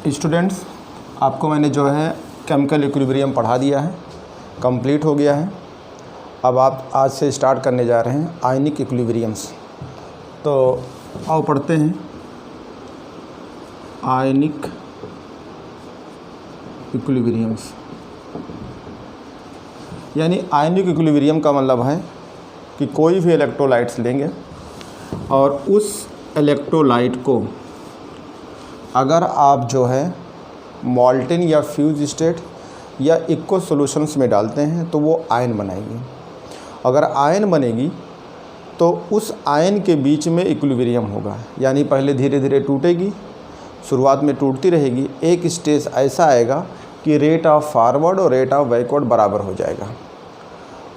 Students, आपको मैंने जो है केमिकल इक्विलिब्रियम पढ़ा दिया है, कंप्लीट हो गया है। अब आप आज से स्टार्ट करने जा रहे हैं आयनिक इक्विलिब्रियम्स। तो आओ पढ़ते हैं आयनिक इक्विलिब्रियम्स। यानी आयनिक इक्विलिब्रियम का मतलब है कि कोई भी इलेक्ट्रोलाइट्स लेंगे और उस इलेक्ट्रोलाइट को अगर आप जो है मॉल्टेन या फ्यूज स्टेट या इक्वस सॉल्यूशंस में डालते हैं तो वो आयन बनाएगी। अगर आयन बनेगी तो उस आयन के बीच में इक्विलिब्रियम होगा, यानी पहले धीरे धीरे टूटेगी, शुरुआत में टूटती रहेगी, एक स्टेज ऐसा आएगा कि रेट ऑफ फॉरवर्ड और रेट ऑफ बैकवर्ड बराबर हो जाएगा।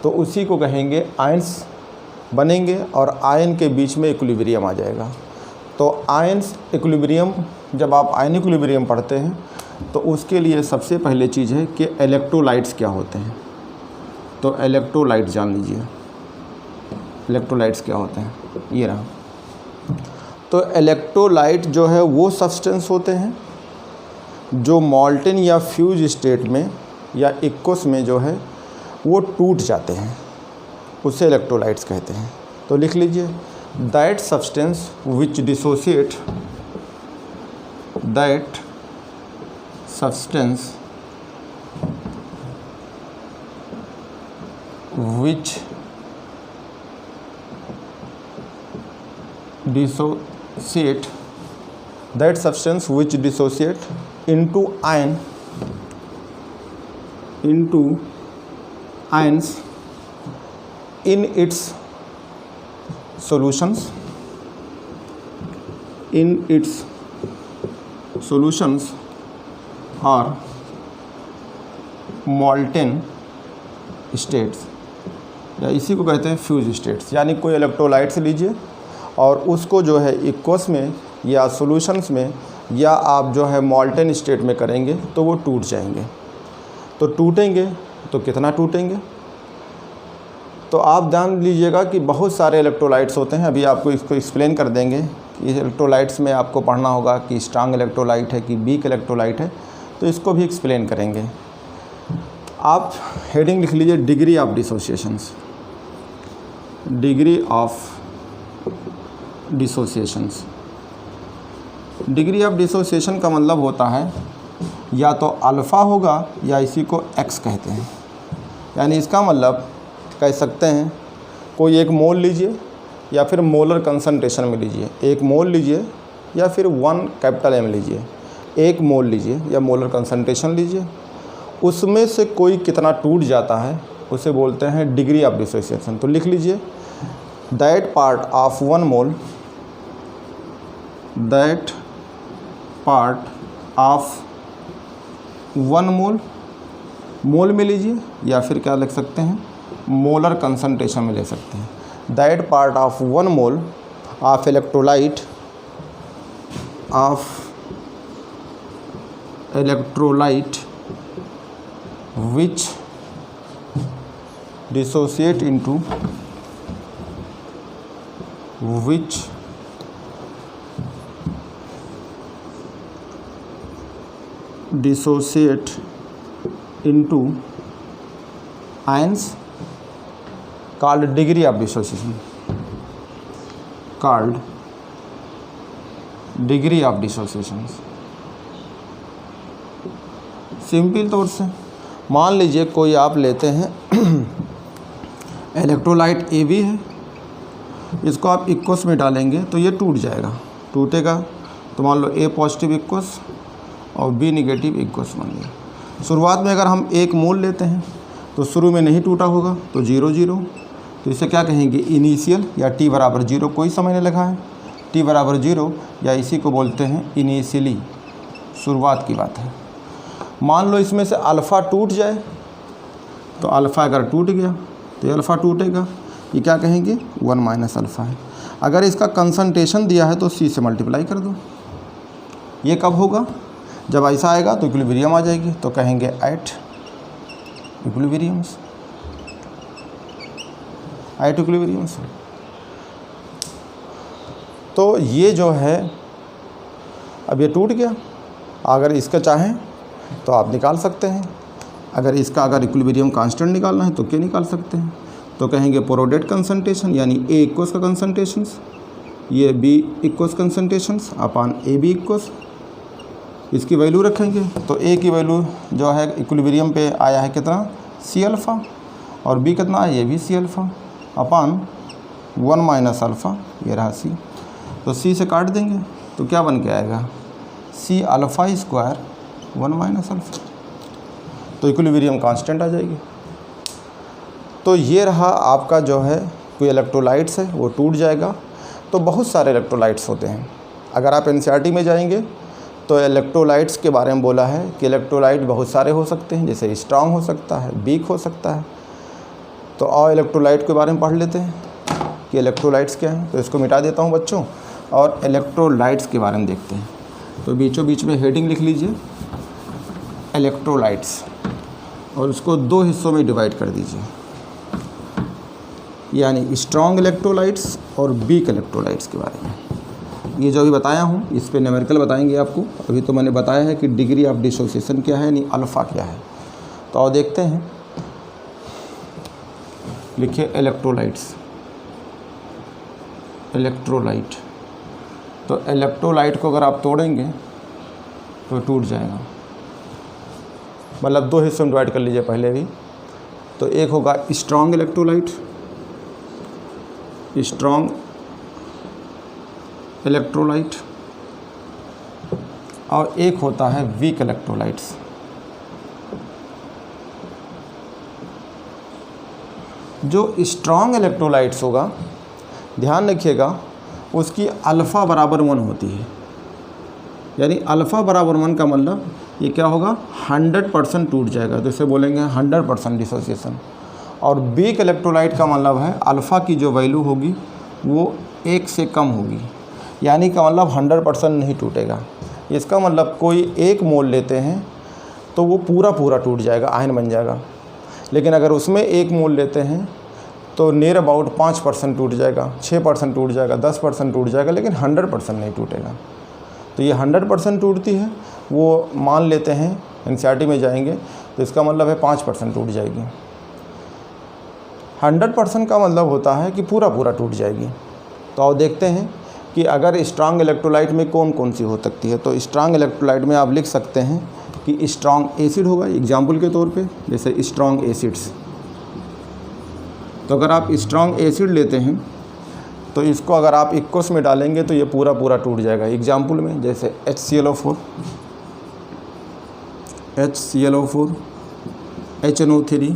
तो उसी को कहेंगे आयन्स बनेंगे और आयन के बीच में इक्विलिब्रियम आ जाएगा। तो आयन्स इक्विलिब्रियम, जब आप आयन इक्विलिब्रियम पढ़ते हैं तो उसके लिए सबसे पहले चीज़ है कि इलेक्ट्रोलाइट्स क्या होते हैं। तो इलेक्ट्रोलाइट जान लीजिए, इलेक्ट्रोलाइट्स क्या होते हैं, ये रहा। तो इलेक्ट्रोलाइट जो है वो सब्सटेंस होते हैं जो मॉल्टेन या फ्यूज स्टेट में या इक्वस में जो है वो टूट जाते हैं, उसे इलेक्ट्रोलाइट्स कहते हैं। तो लिख लीजिए, that substance which dissociate, that substance which dissociate, that substance which dissociate into ions in its solutions, or molten states, या इसी को कहते हैं फ्यूज स्टेट्स। यानी कोई इलेक्ट्रोलाइट्स लीजिए और उसको जो है इक्वस में या सॉल्यूशंस में या आप जो है मॉल्टेन स्टेट में करेंगे तो वो टूट जाएंगे। तो टूटेंगे तो कितना टूटेंगे, तो आप जान लीजिएगा कि बहुत सारे इलेक्ट्रोलाइट्स होते हैं। अभी आपको इसको एक्सप्लेन कर देंगे कि इलेक्ट्रोलाइट्स में आपको पढ़ना होगा कि स्ट्रांग इलेक्ट्रोलाइट है कि वीक इलेक्ट्रोलाइट है, तो इसको भी एक्सप्लेन करेंगे। आप हेडिंग लिख लीजिए, degree of dissociations, degree of dissociations. Degree of dissociation का मतलब होता है या तो अल्फ़ा होगा या इसी को एक्स कहते हैं। यानी इसका मतलब कह सकते हैं कोई एक मोल लीजिए या फिर मोलर कंसंट्रेशन में लीजिए, एक मोल लीजिए या फिर 1 कैपिटल M लीजिए, एक मोल लीजिए या मोलर कंसंट्रेशन लीजिए, उसमें से कोई कितना टूट जाता है उसे बोलते हैं डिग्री ऑफ डिसोसिएशन। तो लिख लीजिए, that part of 1 mole, that part of 1 मोल, मोल में लीजिए या फिर क्या लिख सकते हैं मोलर कंसंट्रेशन में ले सकते हैं। That part of 1 mole of electrolyte, which dissociate into ions called degree of dissociation, called degree of dissociation। Simple तौर से मान लीजिए कोई आप लेते हैं इलेक्ट्रोलाइट AB है, इसको आप इक्वस में डालेंगे तो ये टूट जाएगा, टूटेगा तो मान लो A पॉजिटिव इक्वस और B निगेटिव इक्वस बन गया। शुरुआत में अगर हम एक मोल लेते हैं तो शुरू में नहीं टूटा होगा तो 0 0, तो इसे क्या कहेंगे इनिशियल या t बराबर 0, कोई समय नहीं लगा है, t बराबर 0 या इसी को बोलते हैं इनिशियली, शुरुआत की बात है। मान लो इसमें से अल्फ़ा टूट जाए, तो अल्फ़ा अगर टूट गया तो ये अल्फ़ा टूटेगा, ये क्या कहेंगे 1 माइनस अल्फ़ा है। अगर इसका कंसंट्रेशन दिया है तो C से मल्टीप्लाई कर दो। ये कब होगा, जब ऐसा आएगा तो इक्विलिब्रियम आ जाएगी, तो कहेंगे एट इक्विलिब्रियम्स, एट इक्विलिब्रियम्स। तो ये जो है अब ये टूट गया, अगर इसका चाहें तो आप निकाल सकते हैं। अगर इसका इक्विलिब्रियम कांस्टेंट निकालना है तो क्या निकाल सकते हैं, तो कहेंगे पोरोडेट कंसंट्रेशन यानी ए इक्वस का कंसंट्रेशंस, ये B aqueous concentrations upon A B aqueous, इसकी वैल्यू रखेंगे। तो ए की वैल्यू जो है इक्विलिब्रियम पे आया है कितना, सी अल्फ़ा, और बी कितना है, ये भी सी अल्फ़ा अपान 1 माइनस अल्फ़ा, ये रहा सी। तो सी से काट देंगे तो क्या बन के आएगा, C alpha square 1 minus alpha, तो इक्विलिब्रियम कांस्टेंट आ जाएगी। तो ये रहा आपका जो है कोई इलेक्ट्रोलाइट्स है वो टूट जाएगा। तो बहुत सारे इलेक्ट्रोलाइट्स होते हैं। अगर आप एनसीईआरटी में जाएंगे तो इलेक्ट्रोलाइट्स के बारे में बोला है कि इलेक्ट्रोलाइट बहुत सारे हो सकते हैं, जैसे स्ट्रांग हो सकता है, वीक हो सकता है। तो और इलेक्ट्रोलाइट के बारे में पढ़ लेते हैं कि इलेक्ट्रोलाइट्स क्या हैं। तो इसको मिटा देता हूँ बच्चों, और इलेक्ट्रोलाइट्स के बारे में देखते हैं। तो बीचों बीच में हेडिंग लिख लीजिए इलेक्ट्रोलाइट्स, और उसको 2 हिस्सों में डिवाइड कर दीजिए, यानी स्ट्रॉन्ग इलेक्ट्रोलाइट्स और वीक इलेक्ट्रोलाइट्स के बारे में। ये जो अभी बताया हूँ इस पे न्यूमेरिकल बताएंगे आपको। अभी तो मैंने बताया है कि डिग्री ऑफ डिसोसिएशन क्या है, यानी अल्फ़ा क्या है। तो आओ देखते हैं, लिखिए इलेक्ट्रोलाइट्स, इलेक्ट्रोलाइट। तो इलेक्ट्रोलाइट को अगर आप तोड़ेंगे तो टूट जाएगा, मतलब 2 हिस्सों में डिवाइड कर लीजिए पहले भी। तो एक होगा स्ट्रॉन्ग इलेक्ट्रोलाइट, स्ट्रॉन्ग इलेक्ट्रोलाइट, और एक होता है वीक इलेक्ट्रोलाइट्स। जो स्ट्रॉन्ग इलेक्ट्रोलाइट्स होगा, ध्यान रखिएगा, उसकी अल्फ़ा बराबर 1 होती है, यानी अल्फ़ा बराबर 1 का मतलब ये क्या होगा, 100% टूट जाएगा। तो इसे बोलेंगे 100% डिसोसिएशन। और वीक इलेक्ट्रोलाइट का मतलब है अल्फ़ा की जो वैल्यू होगी वो 1 से कम होगी, यानी का मतलब 100% नहीं टूटेगा। इसका मतलब कोई 1 मोल लेते हैं तो वो पूरा टूट जाएगा, आयन बन जाएगा। लेकिन अगर उसमें 1 मोल लेते हैं तो नियर अबाउट 5% टूट जाएगा, 6% टूट जाएगा, 10% टूट जाएगा, लेकिन 100% नहीं टूटेगा। तो ये 100% टूटती है, वो मान लेते हैं एनसीईआरटी में जाएंगे तो इसका मतलब है 5% टूट जाएगी। 100% का मतलब होता है कि पूरा टूट जाएगी। तो आओ देखते हैं कि अगर स्ट्रॉन्ग इलेक्ट्रोलाइट में कौन कौन सी हो सकती है। तो स्ट्रॉन्ग इलेक्ट्रोलाइट में आप लिख सकते हैं कि स्ट्रॉन्ग एसिड होगा, एग्जाम्पल के तौर पे जैसे स्ट्रॉन्ग एसिड्स। तो अगर आप स्ट्रॉन्ग एसिड लेते हैं तो इसको अगर आप इक्वस में डालेंगे तो ये पूरा टूट जाएगा। एग्जाम्पल में जैसे HClO4, HNO3,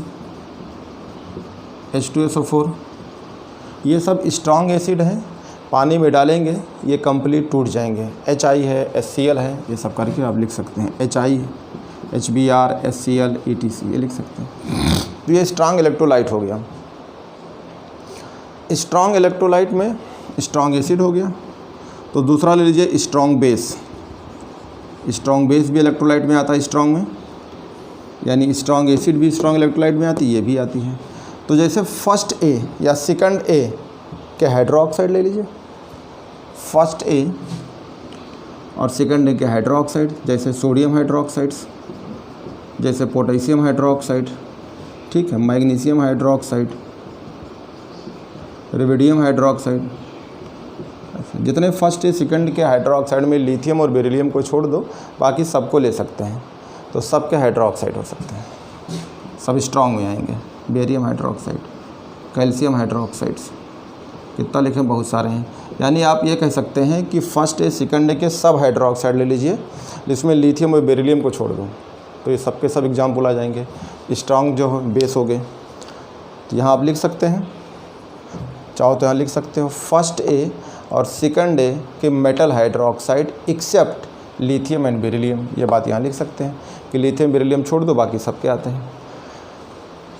H2SO4, ये सब स्ट्रॉन्ग एसिड हैं। पानी में डालेंगे ये कंप्लीट टूट जाएंगे। HI है, HCl है, ये सब करके आप लिख सकते हैं। HI, HBr, HCl, ETC ये लिख सकते हैं। तो ये स्ट्रॉन्ग इलेक्ट्रोलाइट हो गया। स्ट्रॉन्ग इलेक्ट्रोलाइट में स्ट्रॉन्ग एसिड हो गया। तो दूसरा ले लीजिए स्ट्रॉन्ग बेस। स्ट्रॉन्ग बेस भी इलेक्ट्रोलाइट में आता है स्ट्रॉन्ग में, यानी स्ट्रॉन्ग एसिड भी स्ट्रॉन्ग इलेक्ट्रोलाइट में आती है, ये भी आती है। तो जैसे फर्स्ट ए या सेकंड ए के हाइड्रोक्साइड ले लीजिए, फर्स्ट ए और सेकंड ए के हाइड्रोक्साइड, जैसे सोडियम हाइड्रोक्साइड्स, जैसे पोटेशियम हाइड्रोक्साइड, ठीक है, मैग्नीशियम हाइड्रोक्साइड, रुबिडियम हाइड्रोक्साइड। जितने फर्स्ट ए सेकंड के हाइड्रोक्साइड में लिथियम और बेरिलियम को छोड़ दो, बाकी सबको ले सकते हैं। तो सब के हाइड्रोक्साइड हो सकते हैं, सब स्ट्रॉन्ग में आएंगे। बेरियम हाइड्रोक्साइड, कैल्शियम हाइड्रोक्साइड्स, कितना लिखें, बहुत सारे हैं। यानी आप ये कह सकते हैं कि फर्स्ट ए सेकंड ए के सब हाइड्रोक्साइड ले लीजिए, जिसमें लिथियम और बेरिलियम को छोड़ दो, तो ये सब के सब एग्जाम्पल आ जाएंगे। स्ट्रॉन्ग जो बेस हो गए, तो यहाँ आप लिख सकते हैं, चाहो तो यहाँ लिख सकते हो फर्स्ट ए और सेकंड ए के metal hydroxide except lithium and beryllium. ये बात यहाँ लिख सकते हैं कि लिथियम बेरिलियम छोड़ दो, बाकी सबके आते हैं।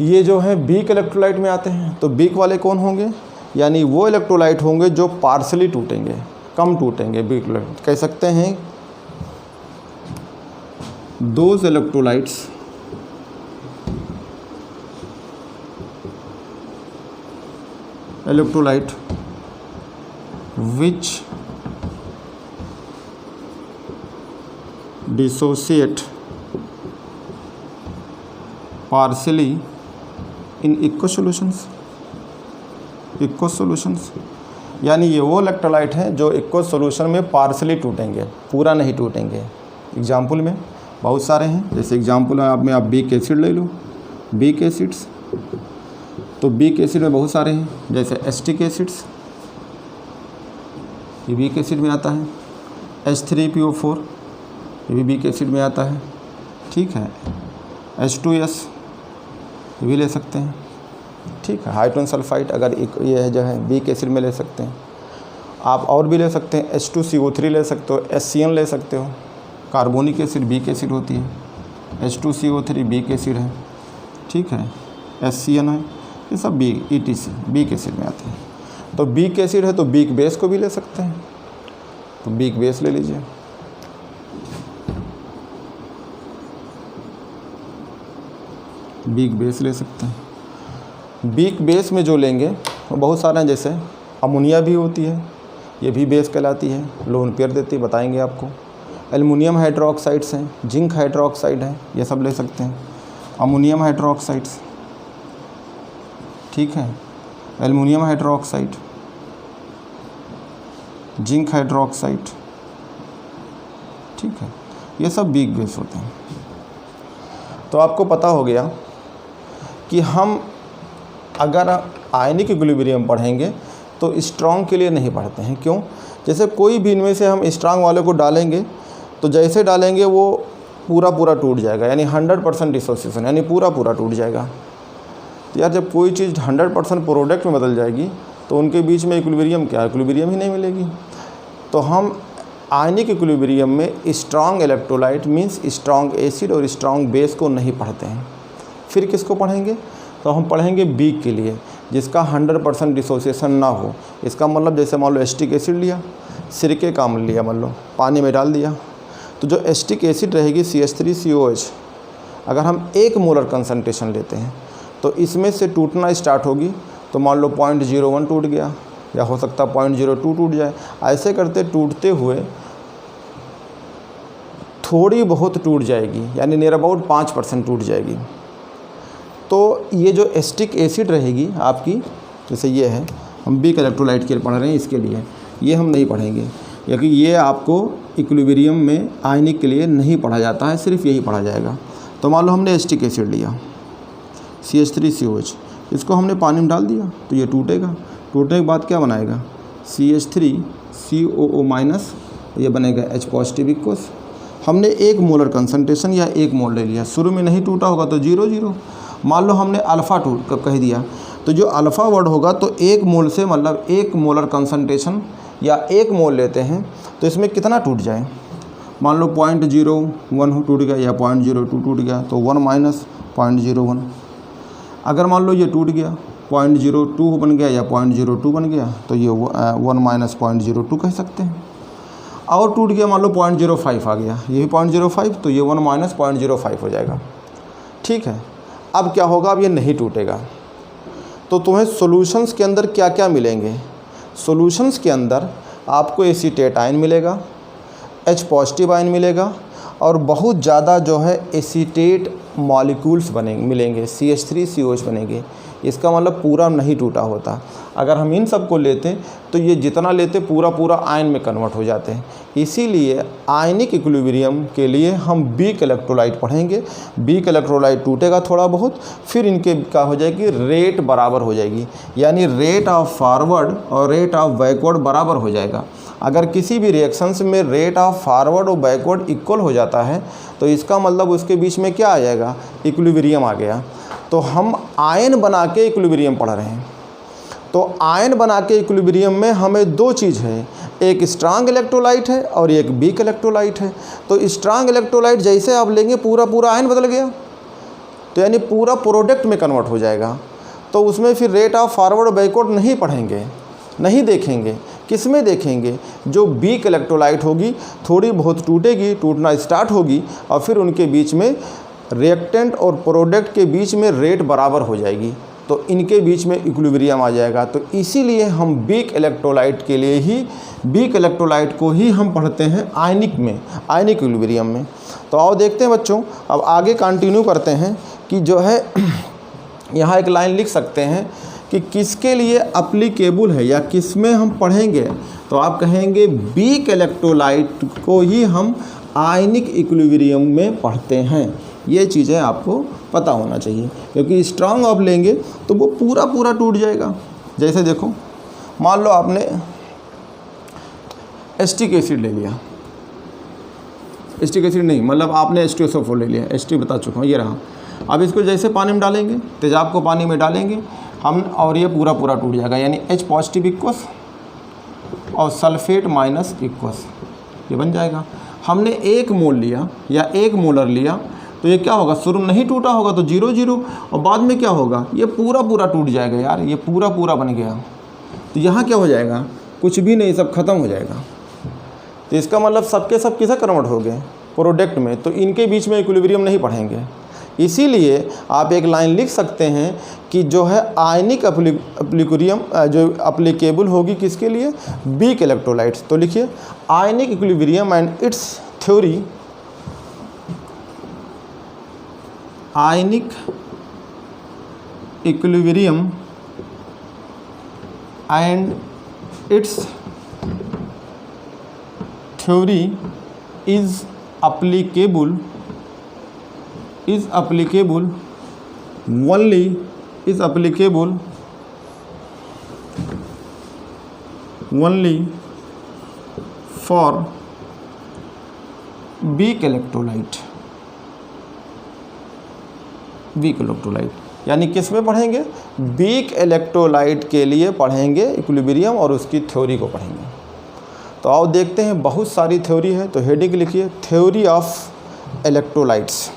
ये जो है वीक इलेक्ट्रोलाइट में आते हैं। तो वीक वाले कौन होंगे, यानी वो इलेक्ट्रोलाइट होंगे जो पार्शली टूटेंगे, कम टूटेंगे। वीक कह सकते हैं those electrolytes which dissociate partially in aqueous solutions, यानी ये वो इलेक्ट्रोलाइट हैं जो इक्वस सॉल्यूशन में पार्शली टूटेंगे, पूरा नहीं टूटेंगे। एग्जाम्पल में बहुत सारे हैं, जैसे एग्जाम्पल में आप बीक एसिड ले लो, बीक एसिड्स, तो बीक एसिड में बहुत सारे हैं, जैसे एसिटिक एसिड्स, ये बीक एसिड में आता है, H3PO4 ये भी बीक एसिड में आता है, ठीक है, H2S ये भी ले सकते हैं, ठीक है, हाइड्रोजन सल्फाइड अगर ये है जो है बीक एसिड में ले सकते हैं। आप और भी ले सकते हैं, H2CO3 ले सकते हो, HCN ले सकते हो, कार्बोनिक एसिड बीक एसिड होती है, H2CO3 बीक एसिड है, ठीक है, HCN है, ये सब ETC बीक एसिड में आते हैं। तो बीक एसिड है तो बीक बेस को भी ले सकते हैं, तो बीक बेस ले लीजिए, बीक बेस ले सकते हैं। बीक बेस में जो लेंगे वो बहुत सारे हैं, जैसे अमोनिया भी होती है, ये भी बेस कहलाती है, लोन पेयर देती है, बताएंगे आपको। एल्युमिनियम हाइड्रोक्साइड्स हैं, जिंक हाइड्रोक्साइड है, ये सब ले सकते हैं, अमोनियम हाइड्रोक्साइड्स, ठीक है, एल्युमिनियम हाइड्रोक्साइड, जिंक हाइड्रोक्साइड, ठीक है, ये सब बीक बेस होते हैं। तो आपको पता हो गया कि हम अगर आयनिक इक्विलिब्रियम पढ़ेंगे तो स्ट्रॉन्ग के लिए नहीं पढ़ते हैं। क्यों? जैसे कोई भी इनमें से हम स्ट्रॉन्ग वाले को डालेंगे तो जैसे डालेंगे वो पूरा टूट जाएगा, यानी 100% डिसोसिएशन, यानी पूरा टूट जाएगा। तो यार जब कोई चीज़ 100% प्रोडक्ट में बदल जाएगी तो उनके बीच में इक्विलिब्रियम क्या, इक्विलिब्रियम ही नहीं मिलेगी। तो हम आयनिक इक्विलिब्रियम में strong electrolyte means strong acid और स्ट्रॉन्ग बेस को नहीं पढ़ते हैं। फिर किसको पढ़ेंगे? तो हम पढ़ेंगे बीक के लिए, जिसका 100% डिसोसिएशन ना हो। इसका मतलब जैसे मान लो एसिटिक एसिड लिया, सिरके का अम्ल लिया, मान लो पानी में डाल दिया, तो जो एसिटिक एसिड रहेगी CH3COH, अगर हम 1 मोलर कंसंट्रेशन लेते हैं तो इसमें से टूटना स्टार्ट होगी। तो मान लो 0.01 टूट गया, या हो सकता है 0.02 टूट जाए। ऐसे करते टूटते हुए थोड़ी बहुत टूट जाएगी, यानी नियर अबाउट 5% टूट जाएगी। तो ये जो एसिटिक एसिड रहेगी आपकी, जैसे ये है, हम बीक इलेक्ट्रोलाइट के लिए पढ़ रहे हैं, इसके लिए ये हम नहीं पढ़ेंगे, क्योंकि ये आपको इक्विलिब्रियम में आयनिक के लिए नहीं पढ़ा जाता है, सिर्फ यही पढ़ा जाएगा। तो मान लो हमने एसिटिक एसिड लिया CH3COH, इसको हमने पानी में डाल दिया तो ये टूटेगा। टूटने के बाद क्या बनाएगा? CH3COO-, ये बनेगा H पॉजिटिव इक्वस। हमने 1 मोलर कंसंट्रेशन या 1 मोल ले लिया, शुरू में नहीं टूटा होगा तो 0 मान लो हमने अल्फ़ा टूट कह दिया, तो जो अल्फ़ा वर्ड होगा तो 1 मोल से मतलब 1 मोलर कंसंट्रेशन या 1 मोल लेते हैं तो इसमें कितना टूट जाए? मान लो 0.01 टूट गया या 0.02 टूट गया, तो 1 माइनस 0.01। अगर मान लो ये टूट गया 0.02 बन गया या 0.02 बन गया, तो ये 1 माइनस 0.02 कह सकते हैं। और टूट गया मान लो 0.05 आ गया, ये भी 0.05, तो ये 1 माइनस 0.05 हो जाएगा, ठीक है। अब क्या होगा? अब ये नहीं टूटेगा। तो तुम्हें सॉल्यूशंस के अंदर क्या क्या मिलेंगे? सॉल्यूशंस के अंदर आपको एसीटेट आयन मिलेगा, H पॉजिटिव आयन मिलेगा, और बहुत ज़्यादा जो है एसीटेट मॉलिक्यूल्स मिलेंगे, CH3COH बनेंगे। इसका मतलब पूरा नहीं टूटा होता। अगर हम इन सब को लेते तो ये जितना लेते पूरा आयन में कन्वर्ट हो जाते हैं। इसीलिए आयनिक इक्विलिब्रियम के लिए हम बीक इलेक्ट्रोलाइट पढ़ेंगे। बीक इलेक्ट्रोलाइट टूटेगा थोड़ा बहुत, फिर इनके क्या हो जाएगी? रेट बराबर हो जाएगी, यानी रेट ऑफ फॉरवर्ड और रेट ऑफ बैकवर्ड बराबर हो जाएगा। अगर किसी भी रिएक्शंस में रेट ऑफ फॉरवर्ड और बैकवर्ड इक्वल हो जाता है तो इसका मतलब उसके बीच में क्या आ जाएगा? इक्विलिब्रियम आ गया। तो हम आयन बना के इक्विलिब्रियम पढ़ रहे हैं। तो आयन बना के इक्विलिब्रियम में हमें 2 चीज़ है, एक स्ट्रांग इलेक्ट्रोलाइट है और एक वीक इलेक्ट्रोलाइट है। तो स्ट्रांग इलेक्ट्रोलाइट जैसे आप लेंगे पूरा आयन बदल गया, तो यानी पूरा प्रोडक्ट में कन्वर्ट हो जाएगा। तो उसमें फिर रेट ऑफ फॉरवर्ड बैकवर्ड नहीं पढ़ेंगे, नहीं देखेंगे। किस में देखेंगे? जो वीक इलेक्ट्रोलाइट होगी थोड़ी बहुत टूटेगी, टूटना स्टार्ट होगी, और फिर उनके बीच में रिएक्टेंट और प्रोडक्ट के बीच में रेट बराबर हो जाएगी। तो इनके बीच में इक्विलिब्रियम आ जाएगा। तो इसीलिए हम वीक इलेक्ट्रोलाइट के लिए ही, वीक इलेक्ट्रोलाइट को ही हम पढ़ते हैं आयनिक में, आयनिक इक्विलिब्रियम में। तो आओ देखते हैं बच्चों, अब आगे कंटिन्यू करते हैं कि जो है यहाँ एक लाइन लिख सकते हैं कि किसके लिए एप्लीकेबल है या किस में हम पढ़ेंगे। तो आप कहेंगे वीक इलेक्ट्रोलाइट को ही हम आयनिक इक्विलिब्रियम में पढ़ते हैं। ये चीज़ें आपको पता होना चाहिए, क्योंकि स्ट्रांग आप लेंगे तो वो पूरा पूरा टूट जाएगा। जैसे देखो, मान लो आपने एस्टिक एसिड ले लिया, एस्टिक एसिड नहीं, मतलब आपने H2SO4 ले लिया, H2 बता चुका हूँ, ये रहा। अब इसको जैसे पानी में डालेंगे, तेजाब को पानी में डालेंगे हम, और ये पूरा पूरा टूट जाएगा, यानी H पॉजिटिव इक्वस और सल्फेट माइनस इक्वस, ये बन जाएगा। हमने 1 मोल लिया या 1 मोलर लिया तो ये क्या होगा, शुरू नहीं टूटा होगा तो 0 0, और बाद में क्या होगा, ये पूरा पूरा टूट जाएगा यार, ये पूरा पूरा बन गया। तो यहाँ क्या हो जाएगा, कुछ भी नहीं, सब खत्म हो जाएगा। तो इसका मतलब सबके सब किसे कन्वर्ट हो गए, प्रोडक्ट में। तो इनके बीच में इक्विलिब्रियम नहीं पढ़ेंगे। इसीलिए आप एक लाइन लिख सकते हैं कि जो है आयनिक इक्विलिब्रियम जो एप्लीकेबल होगी किसके लिए, वीक इलेक्ट्रोलाइट्स। तो लिखिए ionic equilibrium and it's theory, ionic equilibrium and it's theory is applicable only for weak electrolyte, weak electrolyte. यानी किस में पढ़ेंगे, वीक इलेक्ट्रोलाइट के लिए पढ़ेंगे इक्विलिब्रियम और उसकी थ्योरी को पढ़ेंगे। तो आओ देखते हैं, बहुत सारी थ्योरी है। तो हेडिंग लिखिए थ्योरी ऑफ इलेक्ट्रोलाइट्स।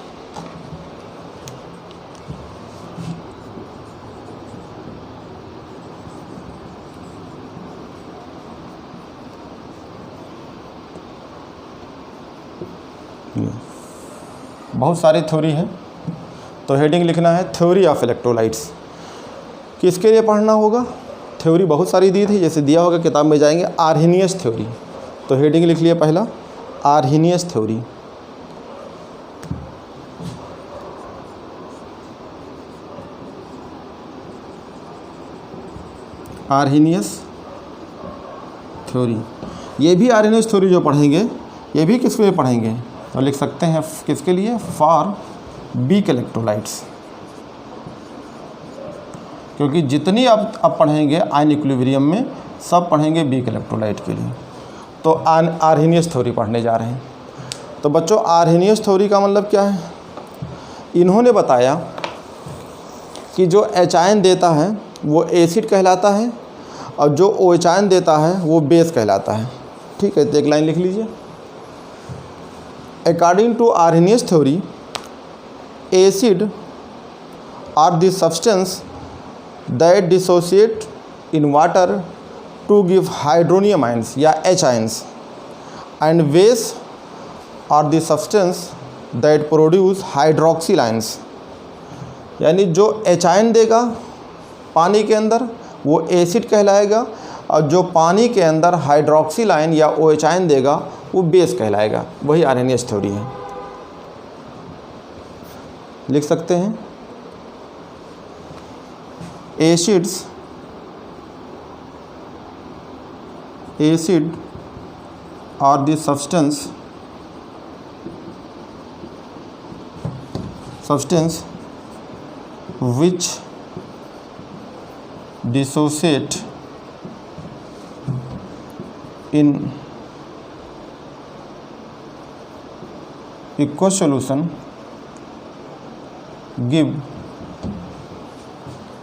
बहुत सारी थ्योरी है, तो हेडिंग लिखना है थ्योरी ऑफ इलेक्ट्रोलाइट्स। किसके लिए पढ़ना होगा, थ्योरी बहुत सारी दी थी, जैसे दिया होगा किताब में जाएंगे, आर्हेनियस थ्योरी। तो हेडिंग लिख लिया पहला, आर्हेनियस थ्योरी। आर्हेनियस थ्योरी, ये भी आर्हेनियस थ्योरी जो पढ़ेंगे, ये भी किसके लिए पढ़ेंगे, तो लिख सकते हैं किसके लिए, फॉर वीक इलेक्ट्रोलाइट्स। क्योंकि जितनी आप पढ़ेंगे आयन इक्विलिब्रियम में, सब पढ़ेंगे वीक इलेक्ट्रोलाइट के लिए। तो आर्हेनियस थ्योरी पढ़ने जा रहे हैं। तो बच्चों आर्हेनियस थ्योरी का मतलब क्या है, इन्होंने बताया कि जो H आयन देता है वो एसिड कहलाता है, और जो OH आयन देता है वो बेस कहलाता है। ठीक है, तो एक लाइन लिख लीजिए, according to Arrhenius theory acid are the substance that dissociate in water to give hydronium ions या H ions, and base are the substance that produce hydroxyl ions। यानी जो H ion देगा पानी के अंदर वो एसिड कहलाएगा, और जो पानी के अंदर हाइड्रोक्सिल आयन या OH आयन देगा वो बेस कहलाएगा। वही आर्हेनियस थ्योरी है, लिख सकते हैं acid are the substance which dissociate in aqueous solution give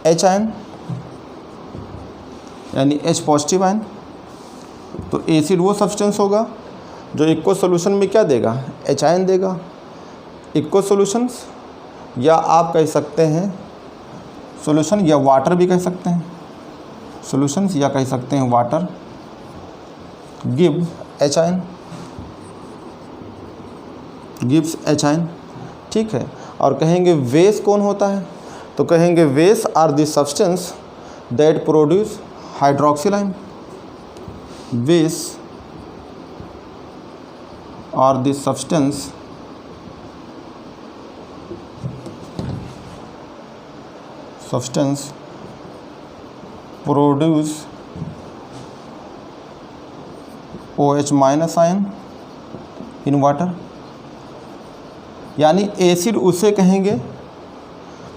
H ion, यानी H पॉजिटिव आयन। तो एसिड वो सब्सटेंस होगा जो एक्वस सॉल्यूशन में क्या देगा, H आयन देगा। एक्वस सॉल्यूशंस, या आप कह सकते हैं सॉल्यूशन, या वाटर भी कह सकते हैं, सॉल्यूशंस या कह सकते हैं water, give H ion, gives H ion. ठीक है, और कहेंगे बेस कौन होता है, तो कहेंगे bases are the substance that produce hydroxyl ion. Bases are the substance produce OH minus ion in water. यानी एसिड उसे कहेंगे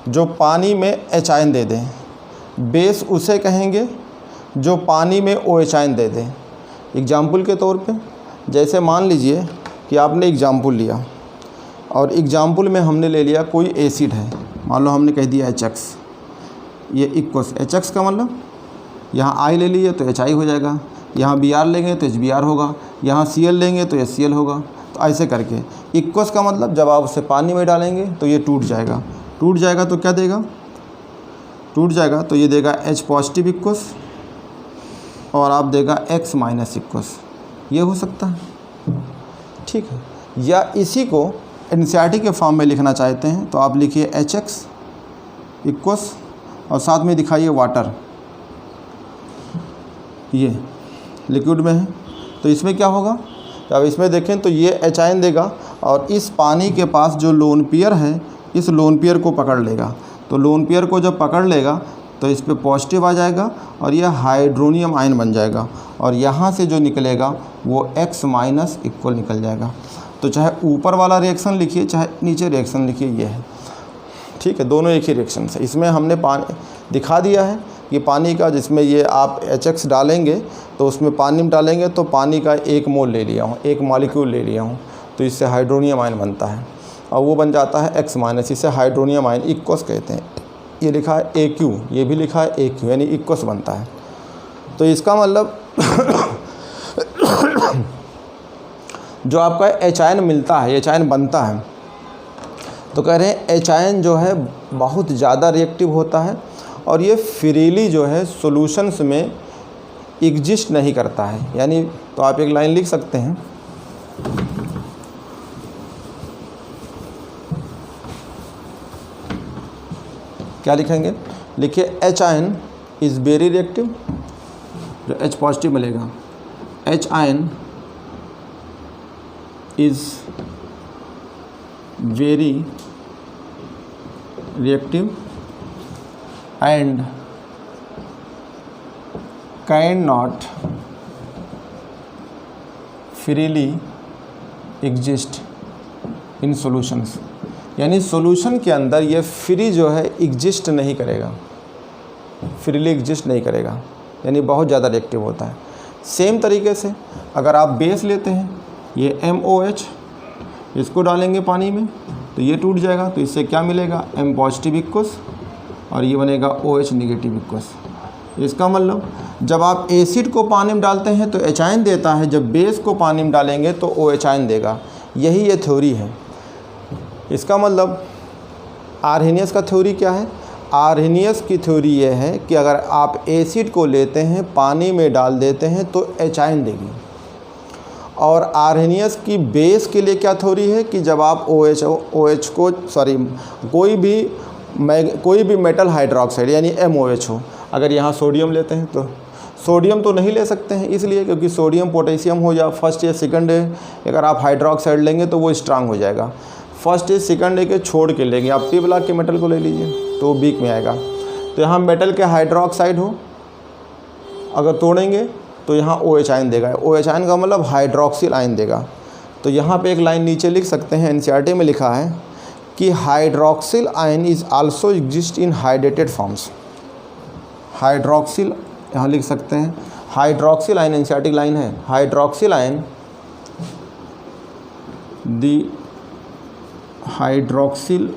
जो पानी में H आयन दे दें, बेस उसे कहेंगे जो पानी में OH आयन दे दें। एग्जाम्पल के तौर पे जैसे मान लीजिए कि आपने एग्जाम्पल लिया और एग्जाम्पल में हमने ले लिया कोई एसिड है, मान लो हमने कह दिया HX, ये इक्वस HX का मतलब यहाँ I ले लीजिए तो HI हो जाएगा, यहाँ Br लेंगे तो HBr होगा, यहाँ Cl लेंगे तो HCl होगा। तो ऐसे करके इक्वस का मतलब जब आप उसे पानी में डालेंगे तो ये टूट जाएगा, टूट जाएगा तो क्या देगा, टूट जाएगा तो ये देगा H पॉजिटिव इक्वस और आप देगा X माइनस इक्वस, ये हो सकता है, ठीक है। या इसी को NCERT के फॉर्म में लिखना चाहते हैं तो आप लिखिए HX इक्वस और साथ में दिखाइए वाटर, ये लिक्विड में है। तो इसमें क्या होगा, तो अब इसमें देखें तो ये H आयन देगा और इस पानी के पास जो लोन पेयर है इस लोन पेयर को पकड़ लेगा। तो लोन पेयर को जब पकड़ लेगा तो इस पर पॉजिटिव आ जाएगा और यह हाइड्रोनियम आयन बन जाएगा और यहाँ से जो निकलेगा वो X माइनस इक्वल निकल जाएगा। तो चाहे ऊपर वाला रिएक्शन लिखिए चाहे नीचे रिएक्शन लिखिए, ये है, ठीक है, दोनों एक ही रिएक्शन है। इसमें हमने पानी दिखा दिया है कि पानी का जिसमें ये आप HX डालेंगे तो उसमें पानी में डालेंगे तो पानी का 1 मोल ले लिया हूँ, 1 मॉलिक्यूल ले लिया हूँ, तो इससे हाइड्रोनियम आयन बनता है और वो बन जाता है X माइनस, इसे हाइड्रोनियम आयन इक्वस कहते हैं। ये लिखा है AQ, ये भी लिखा है AQ, यानी इक्वस बनता है। तो इसका मतलब जो आपका H आयन मिलता है, H आयन बनता है, तो कह रहे हैं H आयन जो है बहुत ज़्यादा रिएक्टिव होता है और ये फ्रीली जो है सॉल्यूशंस में एग्जिस्ट नहीं करता है। यानी तो आप एक लाइन लिख सकते हैं, क्या लिखेंगे, लिखिए H ion is very reactive, जो H पॉजिटिव मिलेगा, H ion is very reactive and cannot freely exist in solutions। यानी सॉल्यूशन के अंदर ये फ्री जो है एग्जिस्ट नहीं करेगा, फ्रीली एग्जिस्ट नहीं करेगा, यानी बहुत ज़्यादा रिएक्टिव होता है। सेम तरीके से अगर आप बेस लेते हैं, ये MOH, इसको डालेंगे पानी में तो ये टूट जाएगा, तो इससे क्या मिलेगा, M पॉजिटिव इक्वस और ये बनेगा OH नेगेटिव इक्वस। इसका मतलब जब आप एसिड को पानी में डालते हैं तो H आयन देता है, जब बेस को पानी में डालेंगे तो OH आयन देगा। यही ये थ्योरी है। इसका मतलब आर्हेनियस का थ्योरी क्या है, आर्हेनियस की थ्योरी ये है कि अगर आप एसिड को लेते हैं पानी में डाल देते हैं तो H आयन देगी। और आर्हेनियस की बेस के लिए क्या थ्योरी है कि जब आप OH को कोई भी मेटल हाइड्रोक्साइड यानी MOH हो, अगर यहाँ सोडियम लेते हैं तो सोडियम तो नहीं ले सकते हैं इसलिए क्योंकि सोडियम पोटेशियम हो या फर्स्ट या सेकंड है, अगर आप हाइड्रोक्साइड लेंगे तो वो स्ट्रांग हो जाएगा। फर्स्ट या सेकंड है के छोड़ के लेंगे, आप P ब्लॉक के मेटल को ले लीजिए तो वीक में आएगा। तो यहाँ मेटल के हाइड्रोक्साइड हो, अगर तोड़ेंगे तो यहाँ OH आयन देगा। OH आयन का मतलब हाइड्रोक्सिल आयन देगा। तो यहाँ पे एक लाइन नीचे लिख सकते हैं, NCERT में लिखा है कि hydroxyl ion is also exist in hydrated forms. Hydroxyl यहाँ लिख सकते हैं, हाइड्रोक्सिल आयन NCERT लाइन है, हाइड्रोक्सिल आयन दी हाइड्रोक्सिल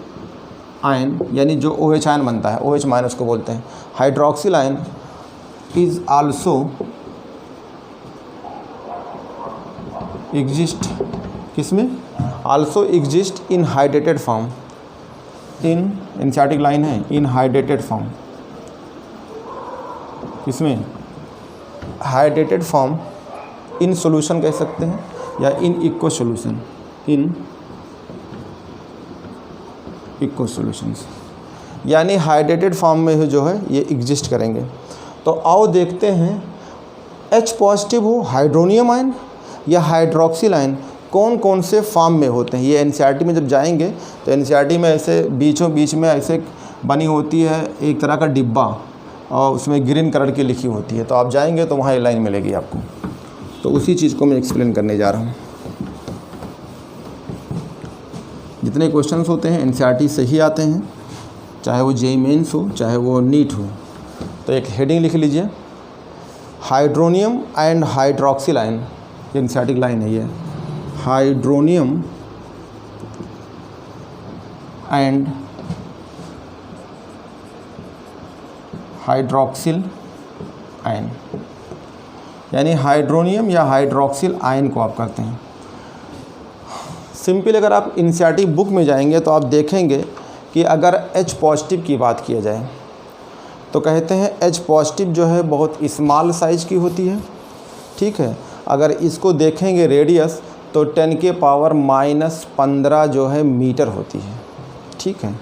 आयन यानी जो OH आयन बनता है, OH माइनस को बोलते हैं, hydroxyl ion is also exist, किसमें, also exist in hydrated form, in NCERT line है, इन हाइड्रेटेड फॉर्म, किसमें, हाइड्रेटेड फॉर्म, इन सॉल्यूशन कह सकते हैं या in aqueous solution, in aqueous solutions. यानी हाइड्रेटेड फॉर्म में जो है ये एग्जिस्ट करेंगे। तो आओ देखते हैं H पॉजिटिव हो हाइड्रोनियम आयन या हाइड्रोक्सिल आयन कौन कौन से फॉर्म में होते हैं। ये NCERT में जब जाएंगे तो NCERT में ऐसे बीचों बीच में ऐसे बनी होती है एक तरह का डिब्बा और उसमें ग्रीन कलर की लिखी होती है, तो आप जाएंगे तो वहाँ ये लाइन मिलेगी आपको। तो उसी चीज़ को मैं एक्सप्लेन करने जा रहा हूँ। जितने क्वेश्चंस होते हैं NCERT से ही आते हैं, चाहे वो JEE मेंस हो चाहे वो नीट हो। तो एक हेडिंग लिख लीजिए, हाइड्रोनियम एंड हाइड्रोक्सिल आयन, ये NCERT लाइन है ये, हाइड्रोनियम एंड हाइड्रोक्सिल आयन, यानी हाइड्रोनियम या हाइड्रोक्सिल आयन को आप करते हैं। सिंपल अगर आप NCERT बुक में जाएंगे तो आप देखेंगे कि अगर H पॉजिटिव की बात किया जाए तो कहते हैं H पॉजिटिव जो है बहुत स्मॉल साइज़ की होती है, ठीक है। अगर इसको देखेंगे रेडियस तो 10 के पावर -15 जो है मीटर होती है, ठीक है।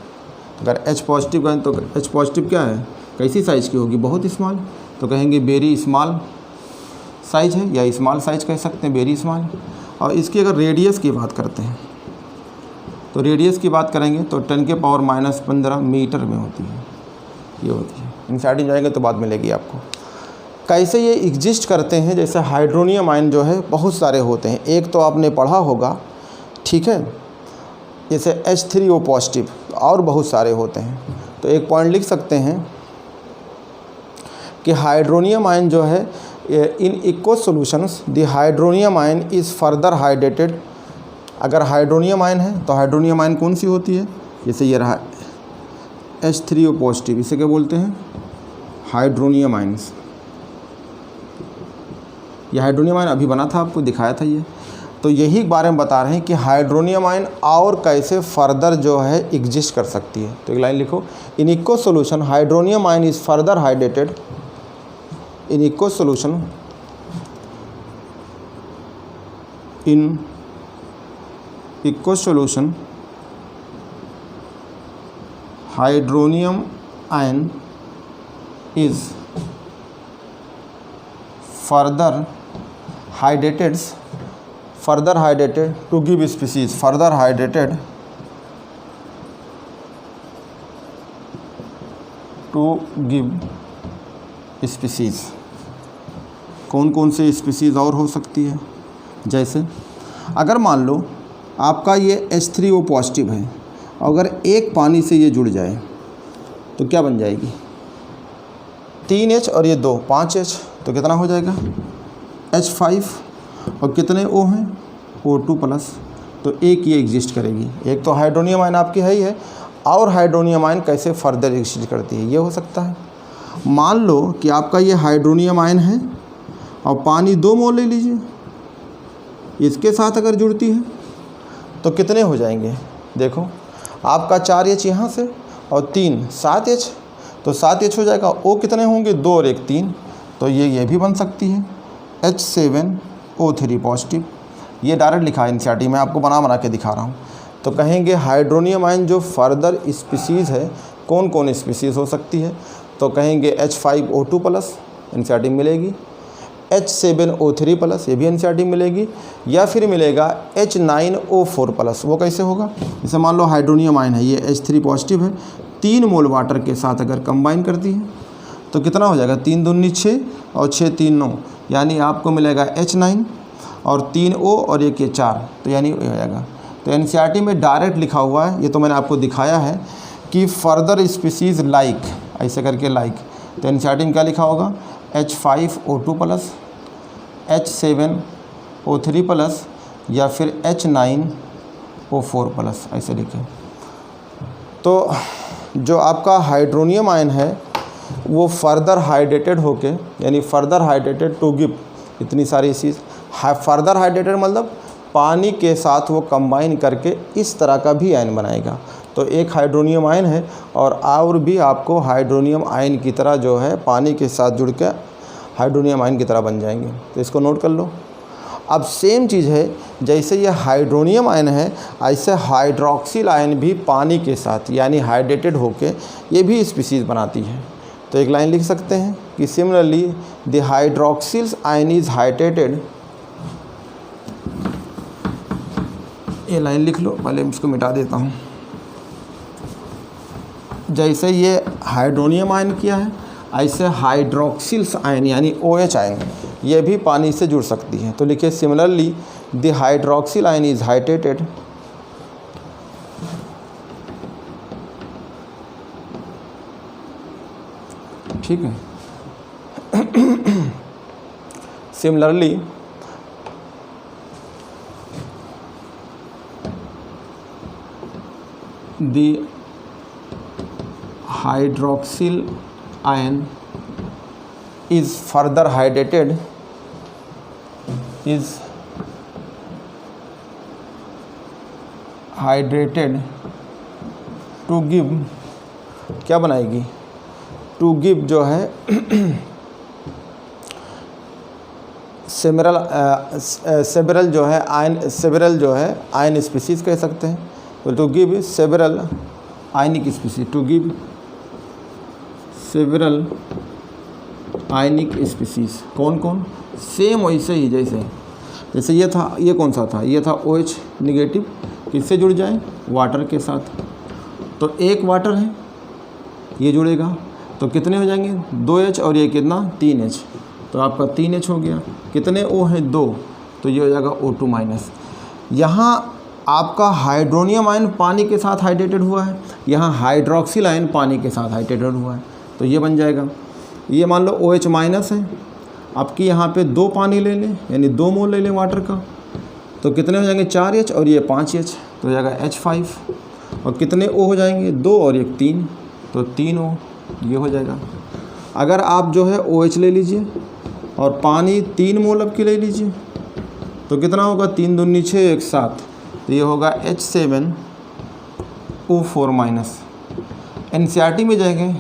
अगर H पॉजिटिव कहें तो H पॉजिटिव क्या है, कैसी साइज़ की होगी, बहुत स्मॉल, तो कहेंगे वेरी स्मॉल साइज़ है या स्मॉल साइज़ कह सकते हैं, वेरी स्मॉल। और इसकी अगर रेडियस की बात करते हैं तो रेडियस की बात करेंगे तो 10 के पावर -15 मीटर में होती है, ये होती है। NCERT में जाएंगे तो बात मिलेगी आपको। कैसे ये एग्जिस्ट करते हैं, जैसे हाइड्रोनियम आयन जो है बहुत सारे होते हैं, एक तो आपने पढ़ा होगा, ठीक है, जैसे H3O पॉजिटिव, और बहुत सारे होते हैं। तो एक पॉइंट लिख सकते हैं कि हाइड्रोनियम आयन जो है in aqueous solutions the hydronium ion is further hydrated. अगर हाइड्रोनियम आयन है तो हाइड्रोनियम आयन कौन सी होती है, जैसे ये रहा H3O पॉजिटिव, इसे क्या बोलते हैं, हाइड्रोनियम आयन्स। ये हाइड्रोनियम आयन अभी बना था, आपको दिखाया था ये। तो यही बारे में बता रहे हैं कि हाइड्रोनियम आयन और कैसे फर्दर जो है एग्जिस्ट कर सकती है। तो एक लाइन लिखो, in aqueous solution hydronium ion is further hydrated in aqueous solution, in aqueous solution hydronium ion is further hydrated to give species, further hydrated to give species. कौन कौन से स्पीसीज़ और हो सकती है, जैसे अगर मान लो आपका ये H3O पॉजिटिव है, अगर एक पानी से ये जुड़ जाए तो क्या बन जाएगी, 3H और ये 2 5H, तो कितना हो जाएगा H5, और कितने O हैं O2+, तो एक ये एग्जिस्ट करेगी। एक तो हाइड्रोनियम आयन आपकी है ही है, और हाइड्रोनियम आयन कैसे फर्दर एग्जिस्ट करती है, ये हो सकता है। मान लो कि आपका ये हाइड्रोनियम आयन है और पानी 2 मोल ले लीजिए, इसके साथ अगर जुड़ती है तो कितने हो जाएंगे, देखो आपका 4H यहाँ से और 3 7H, तो 7H हो जाएगा। O कितने होंगे, 2 और 1 3, तो ये भी बन सकती है H7O3 पॉजिटिव। ये डायरेक्ट लिखा है NCERT में, आपको बना के दिखा रहा हूँ। तो कहेंगे हाइड्रोनियम आयन जो फर्दर स्पीसीज़ है, कौन कौन स्पीसीज़ हो सकती है, तो कहेंगे H5O2+, NCERT में मिलेगी, H7O3+, ये भी NCERT में मिलेगी, या फिर मिलेगा H9O4+। वो कैसे होगा, जैसे मान लो हाइड्रोनियम आयन है, ये H3 पॉजिटिव है, 3 मोल वाटर के साथ अगर कंबाइन करती है तो कितना हो जाएगा, 3 दूनी 6 और 6 3 9, यानी आपको मिलेगा H9 और 3O और एक ये 4, तो यानी हो जाएगा। तो NCERT में डायरेक्ट लिखा हुआ है, ये तो मैंने आपको दिखाया है कि फर्दर स्पीसीज़ लाइक, ऐसे करके लाइक। तो NCERT में क्या लिखा होगा, H5O2+, H7O3+, या फिर H9O4+, ऐसे लिखें। तो जो आपका हाइड्रोनियम आयन है वो फर्दर हाइड्रेटेड होके, यानी फर्दर हाइड्रेटेड टू गिव, इतनी सारी चीज़, फर्दर हाइड्रेटेड मतलब पानी के साथ वो कंबाइन करके इस तरह का भी आयन बनाएगा। तो एक हाइड्रोनियम आयन है और भी आपको हाइड्रोनियम आयन की तरह जो है पानी के साथ जुड़ के हाइड्रोनियम आयन की तरह बन जाएंगे। तो इसको नोट कर लो। अब सेम चीज़ है, जैसे ये हाइड्रोनियम आयन है, ऐसे हाइड्रोक्सिल आयन भी पानी के साथ यानी हाइड्रेटेड होके ये भी स्पीसीज़ बनाती है। तो एक लाइन लिख सकते हैं कि similarly the hydroxyl ion is hydrated, ये लाइन लिख लो, पहले इसको मिटा देता हूँ। जैसे ये हाइड्रोनियम आयन किया है, ऐसे हाइड्रोक्सिल आयन यानी OH आयन ये भी पानी से जुड़ सकती है। तो लिखिए similarly the hydroxyl ion is hydrated ठीक है। Similarly the hydroxyl ion is further hydrated to give, क्या बनाएगी, टू गिव जो है सेवरल जो है आयन स्पीसीज कह सकते हैं। तो to give several ionic species, to give several ionic species. कौन कौन, सेम वैसे ही जैसे ये था, ये कौन सा था, ये था OH निगेटिव, किससे जुड़ जाए, वाटर के साथ। तो एक वाटर है, ये जुड़ेगा तो कितने हो जाएंगे, 2H और ये कितना 3H, तो आपका 3H हो गया। कितने O हैं, 2, तो ये हो जाएगा O2 माइनस। यहाँ आपका हाइड्रोनियम आयन पानी के साथ हाइड्रेटेड हुआ है, यहाँ हाइड्रोक्सिल आयन पानी के साथ हाइड्रेटेड हुआ है, तो ये बन जाएगा। ये मान लो OH माइनस है, आपकी यहाँ पे 2 पानी ले लें यानी 2 मोल ले लें वाटर का, तो कितने हो जाएंगे 4H और ये 5H, तो हो जाएगा H5। और कितने O हो जाएंगे, 2 और 1 3, तो 3O, ये हो जाएगा। अगर आप जो है OH ले लीजिए और पानी 3 मोल अब की ले लीजिए, तो कितना होगा, 3 दूनी 6 1 7, तो ये होगा H7O4 माइनस। NCERT में जाएंगे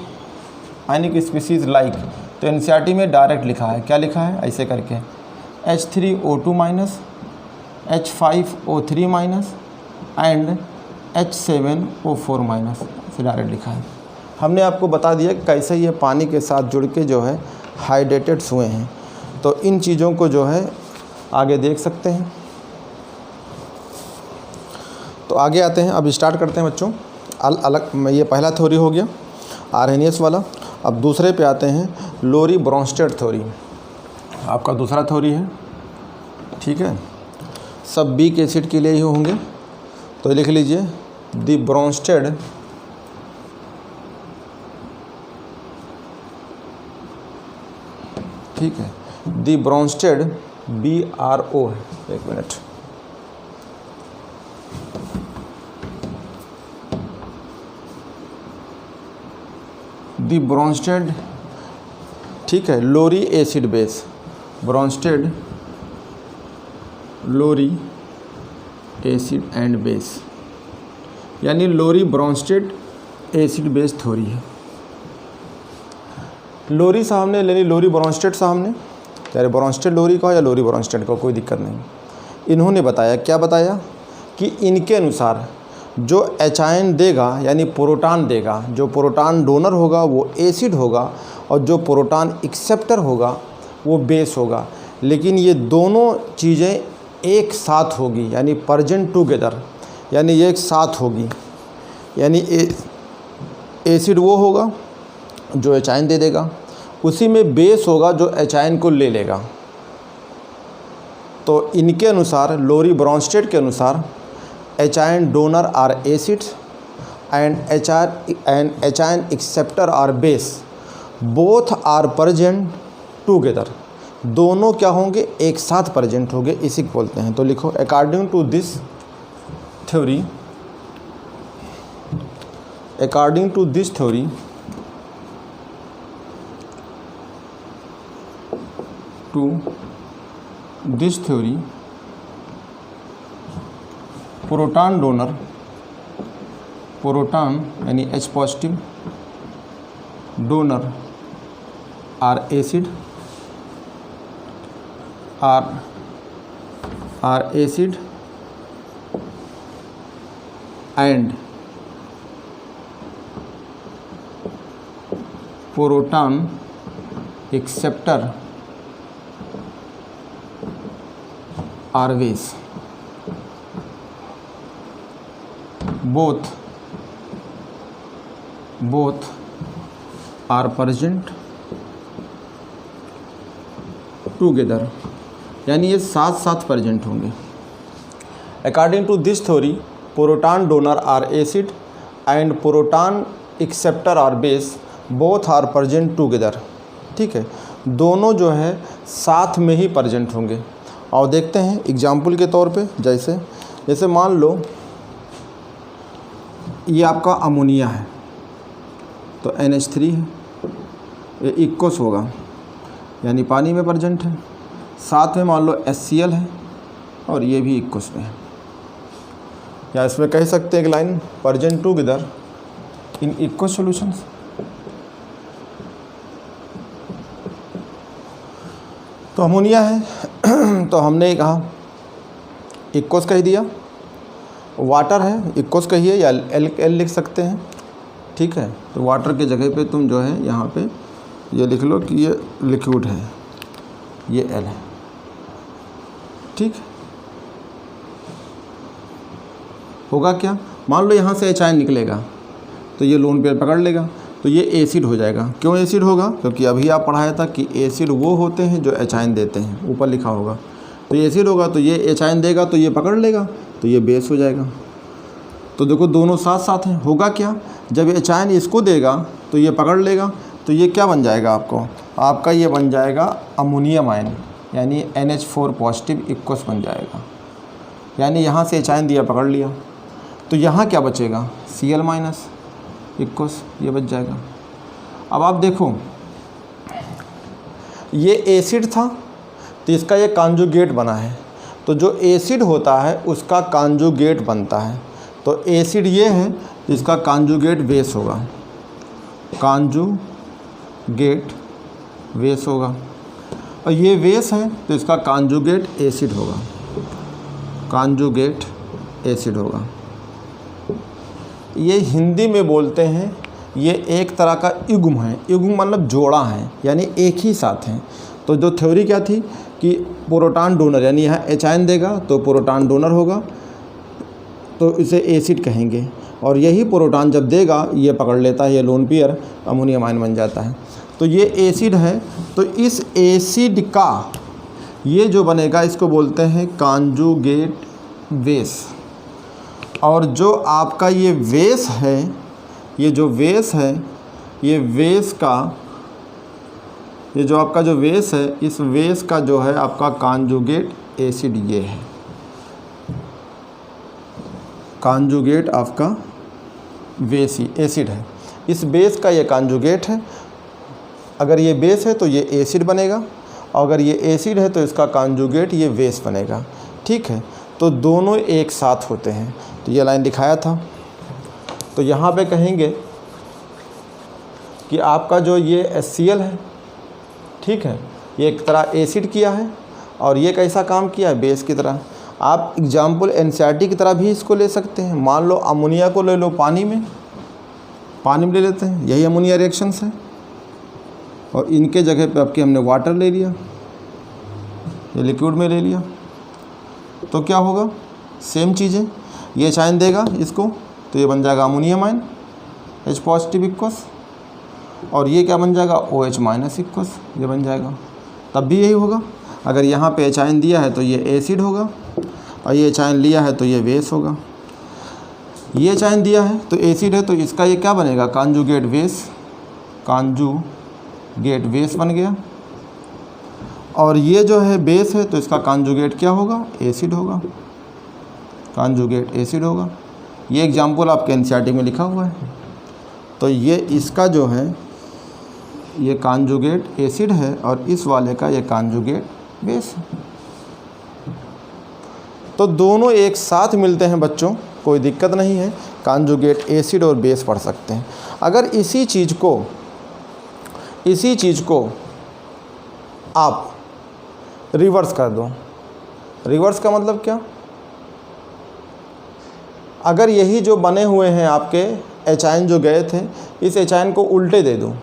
आयनिक स्पीसीज लाइक, तो NCERT में डायरेक्ट लिखा है, क्या लिखा है, ऐसे करके H3O2 minus, H5O3 minus and H7O4 minus, से डायरेक्ट लिखा है। हमने आपको बता दिया कि कैसे ये पानी के साथ जुड़ के जो है हाइड्रेटेड हुए हैं। तो इन चीज़ों को जो है आगे देख सकते हैं। तो आगे आते हैं, अब स्टार्ट करते हैं बच्चों। अलग ये पहला थ्योरी हो गया आर्हेनियस वाला। अब दूसरे पे आते हैं, लोरी ब्रोंस्टेड थ्योरी, आपका दूसरा थ्योरी है, ठीक है। सब बीक एसिड के लिए ही होंगे, तो लिख लीजिए दी ब्रोंस्टेड ठीक है, दी ब्रोंस्टेड BRO है, एक मिनट, दी ब्रोंस्टेड ठीक है, Lowry acid base, Bronsted Lowry acid and base, यानी Lowry Bronsted acid base theory है। लोरी साहब ने ले ली, लोरी ब्रोंस्टेड साहब ने, चाहे ब्रोंस्टेड लोरी का या लोरी ब्रोंस्टेड का, कोई दिक्कत नहीं। इन्होंने बताया, क्या बताया कि इनके अनुसार जो H आयन देगा यानी प्रोटॉन देगा, जो प्रोटॉन डोनर होगा वो एसिड होगा और जो प्रोटॉन एक्सेप्टर होगा वो बेस होगा। लेकिन ये दोनों चीज़ें एक साथ होगी, यानी प्रेजेंट टुगेदर, यानी ये एक साथ होगी। यानी एसिड वो होगा जो H आयन दे देगा, उसी में बेस होगा जो H आयन को ले लेगा। तो इनके अनुसार, लोरी ब्रोंस्टेड के अनुसार, H ion donor are acids and H ion acceptor are base, both are present together, दोनों क्या होंगे, एक साथ प्रेजेंट होंगे, इसी को बोलते हैं। तो लिखो according to this theory, according to this theory proton donor, proton यानी H positive donor are acid are are acid and proton acceptor are base, both are present together, यानी ये साथ साथ प्रेजेंट होंगे। According to this theory proton donor are acid and proton acceptor are base both are present together. ठीक है, दोनों जो है साथ में ही प्रेजेंट होंगे। और देखते हैं एग्जाम्पल के तौर पे, जैसे मान लो ये आपका अमोनिया है तो NH3 है, ये इक्वस होगा यानी पानी में प्रेजेंट है। साथ में मान लो HCl है और ये भी इक्वस में है, या इसमें कह सकते हैं एक line present together in aqueous solutions. तो अमोनिया है तो हमने कहा इक्वस कह दिया, वाटर है इक्वस कहिए या एल लिख सकते हैं। ठीक है, तो वाटर के जगह पे तुम जो है यहाँ पे ये लिख लो कि ये लिक्विड है, ये एल है। ठीक होगा क्या, मान लो यहाँ से एच आयन निकलेगा तो ये लोन पेयर पकड़ लेगा तो ये एसिड हो जाएगा। क्यों एसिड होगा, क्योंकि अभी आप पढ़ाया था कि एसिड वो होते हैं जो एच आयन देते हैं, ऊपर लिखा होगा। तो ये एसिड होगा तो ये एच आयन देगा तो ये पकड़ लेगा तो ये बेस हो जाएगा। तो देखो दोनों साथ साथ हैं। होगा क्या, जब एच आयन इसको देगा तो ये पकड़ लेगा तो ये क्या बन जाएगा आपका ये बन जाएगा अमोनियम आयन, यानी NH4 पॉजिटिव इक्वस बन जाएगा। यानी यहाँ से एच आयन दिया पकड़ लिया तो यहाँ क्या बचेगा Cl माइनस इक्वस, ये बच जाएगा। अब आप देखो ये एसिड था तो इसका ये कॉन्जुगेट बना है, तो जो एसिड होता है उसका कॉन्जुगेट बनता है। तो एसिड ये है तो इसका कॉन्जुगेट बेस होगा, कॉन्जुगेट बेस होगा। और ये बेस है तो इसका कॉन्जुगेट एसिड होगा, कॉन्जुगेट एसिड होगा। ये हिंदी में बोलते हैं ये एक तरह का युग्म है। युग्म मतलब जोड़ा है, यानी एक ही साथ हैं। तो जो थ्योरी क्या थी कि प्रोटॉन डोनर, यानी यहाँ एच आयन देगा तो प्रोटॉन डोनर होगा तो इसे एसिड कहेंगे, और यही प्रोटॉन जब देगा ये पकड़ लेता है, ये लोन पेयर अमोनियम आयन बन जाता है। तो ये एसिड है, तो इस एसिड का ये जो बनेगा इसको बोलते हैं कॉन्जुगेट बेस। और जो आपका ये बेस है, ये जो बेस है, ये बेस का ये जो आपका जो बेस है, इस बेस का जो है आपका कॉन्जुगेट एसिड ये है, कॉन्जुगेट आपका बेस ही एसिड है। इस बेस का ये कॉन्जुगेट है। अगर ये बेस है तो ये एसिड बनेगा, और अगर ये एसिड है तो इसका कॉन्जुगेट ये बेस बनेगा। ठीक है, तो दोनों एक साथ होते हैं। तो ये लाइन दिखाया था। तो यहाँ पे कहेंगे कि आपका जो ये HCl है, ठीक है, ये एक तरह एसिड किया है और ये कैसा काम किया है, बेस की तरह। आप एग्जाम्पल NCERT की तरह भी इसको ले सकते हैं। मान लो अमोनिया को ले लो पानी में ले लेते हैं, यही अमोनिया रिएक्शंस है, और इनके जगह पे आपके हमने वाटर ले लिया, ये लिक्विड में ले लिया, तो क्या होगा, सेम चीज़ें। ये एच आयन देगा इसको तो ये बन जाएगा ammonium ion H positive equals, और ये क्या बन जाएगा OH माइनस इक्वस, ये बन जाएगा। तब भी यही होगा, अगर यहाँ पे एच आयन दिया है तो ये एसिड होगा, और ये एच आयन लिया है तो ये बेस होगा। ये एच आयन दिया है तो एसिड है, तो इसका ये क्या बनेगा, कॉन्जुगेट बेस, कॉन्जुगेट बेस बन गया। और ये जो है बेस है तो इसका कॉन्जुगेट क्या होगा, एसिड होगा, कॉन्जुगेट एसिड होगा। ये एग्जाम्पल आपके NCERT में लिखा हुआ है। तो ये इसका जो है ये कॉन्जुगेट एसिड है और इस वाले का ये कॉन्जुगेट बेस है। तो दोनों एक साथ मिलते हैं बच्चों, कोई दिक्कत नहीं है, कॉन्जुगेट एसिड और बेस पढ़ सकते हैं। अगर इसी चीज़ को आप रिवर्स कर दो, रिवर्स का मतलब क्या? अगर यही जो बने हुए हैं आपके एच आयन जो गए थे, इस एच आयन को उल्टे दे दूँ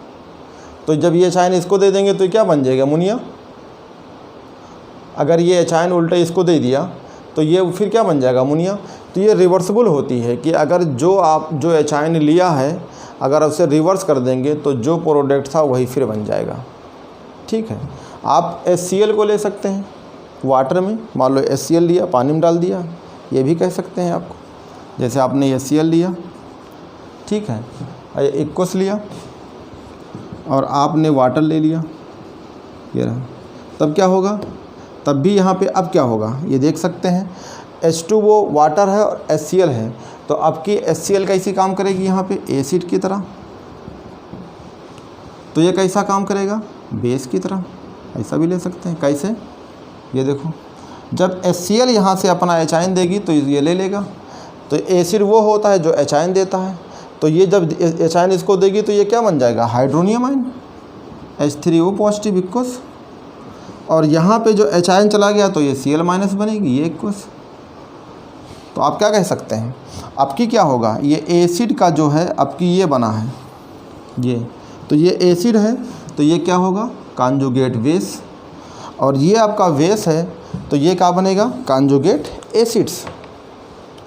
तो जब ये एच आयन इसको दे देंगे तो क्या बन जाएगा? अमोनिया। अगर ये एच आयन उल्टे इसको दे दिया तो ये फिर क्या बन जाएगा? अमोनिया। तो ये रिवर्सिबल होती है कि अगर जो एच आयन लिया है अगर उसे रिवर्स कर देंगे तो जो प्रोडक्ट था वही फिर बन जाएगा। ठीक है। आप HCl को ले सकते हैं वाटर में, मान लो HCl लिया, पानी में डाल दिया, ये भी कह सकते हैं आपको। जैसे आपने HCl लिया, ठीक है, एक्वस लिया और आपने वाटर ले लिया, ये रहा, तब क्या होगा? तब भी यहाँ पे अब क्या होगा ये देख सकते हैं। H2O वाटर है और HCl है, तो आपकी HCl कैसी काम करेगी? यहाँ पे एसिड की तरह। तो ये कैसा काम करेगा? बेस की तरह। ऐसा भी ले सकते हैं। कैसे? ये देखो, जब HCl यहाँ से अपना एच आयन देगी तो ये ले लेगा। तो एसिड वो होता है जो एच आयन देता है, तो ये जब एच आयन इसको देगी तो ये क्या बन जाएगा? Hydronium ion, H3O positive equals. और यहाँ पे जो एच आयन चला गया तो ये Cl माइनस बनेगी, ये इक्वस। तो आप क्या कह सकते हैं? आपकी क्या होगा? ये एसिड का जो है आपकी ये बना है ये, तो ये एसिड है तो ये क्या होगा? Conjugate base. और ये आपका बेस है तो ये क्या बनेगा? Conjugate acids.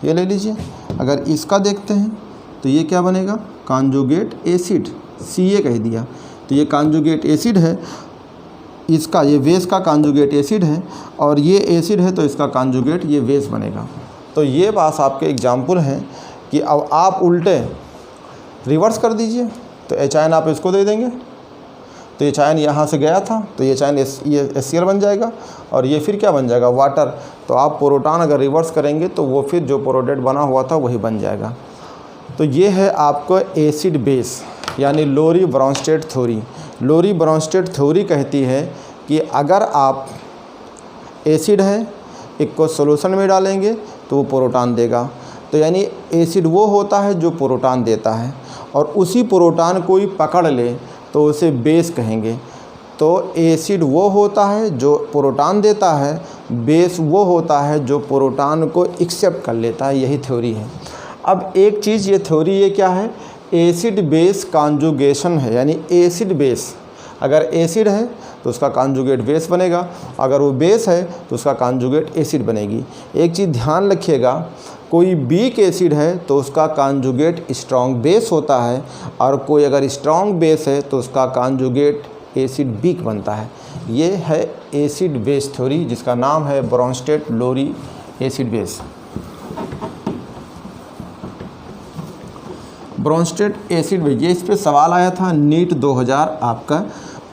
ये ले लीजिए। अगर इसका देखते हैं तो ये क्या बनेगा? कॉन्जुगेट एसिड, Ca कह दिया। तो ये कॉन्जुगेट एसिड है, इसका ये बेस का कॉन्जुगेट एसिड है, और ये एसिड है तो इसका कॉन्जुगेट ये बेस बनेगा। तो ये पास आपके एग्जाम्पल हैं कि अब आप उल्टे रिवर्स कर दीजिए तो एच आयन आप इसको दे देंगे, तो एच आयन यहाँ से गया था तो ये एच आयन ये HCl बन जाएगा और ये फिर क्या बन जाएगा? वाटर। तो आप प्रोटॉन अगर रिवर्स करेंगे तो वो फिर जो प्रोडक्ट बना हुआ था वही बन जाएगा। तो ये है आपको एसिड बेस यानी लोरी ब्राउनस्टेड थ्योरी। लोरी ब्राउनस्टेड थ्योरी कहती है कि अगर आप एसिड है इसको सॉल्यूशन में डालेंगे तो वो प्रोटॉन देगा। तो यानी एसिड वो होता है जो प्रोटॉन देता है, और उसी प्रोटॉन को ही पकड़ ले तो उसे बेस कहेंगे। तो एसिड वो होता है जो प्रोटॉन देता है, बेस वो होता है जो प्रोटॉन को एक्सेप्ट कर लेता है। यही थ्योरी है। अब एक चीज़ ये थ्योरी ये क्या है? एसिड बेस कॉन्जुगेशन है, यानी एसिड बेस। अगर एसिड है तो उसका कॉन्जुगेट बेस बनेगा, अगर वो बेस है तो उसका कॉन्जुगेट एसिड बनेगी। एक चीज़ ध्यान रखिएगा, कोई वीक एसिड है तो उसका कॉन्जुगेट स्ट्रॉन्ग बेस होता है, और कोई अगर स्ट्रॉन्ग बेस है तो उसका कॉन्जुगेट एसिड वीक बनता है। ये है एसिड बेस थ्योरी, जिसका नाम है ब्राउनस्टेड लोरी एसिड बेस। ब्राउनस्टेड एसिड बेस, ये इस पर सवाल आया था नीट 2000 आपका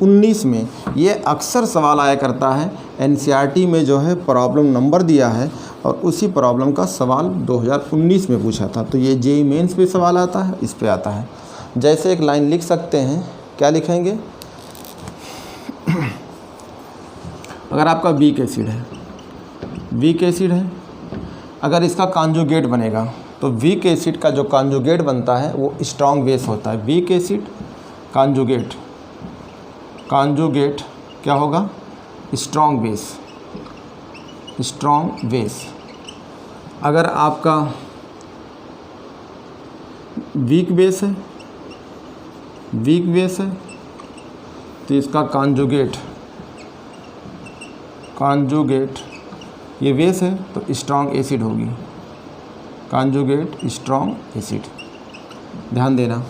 19 में। ये अक्सर सवाल आया करता है, NCERT में जो है प्रॉब्लम नंबर दिया है और उसी प्रॉब्लम का सवाल 2019 में पूछा था। तो ये JEE मेंस पे सवाल आता है, इस पे आता है। जैसे एक लाइन लिख सकते हैं, क्या लिखेंगे? अगर आपका वीक एसिड है, अगर इसका कॉन्जुगेट बनेगा तो वीक एसिड का जो कॉन्जुगेट बनता है वो स्ट्रॉन्ग बेस होता है। वीक एसिड कॉन्जुगेट क्या होगा? Strong base. अगर आपका वीक बेस है तो इसका कॉन्जुगेट ये बेस है तो स्ट्रॉन्ग एसिड होगी, कॉन्जुगेट स्ट्रॉन्ग एसिड। ध्यान देना,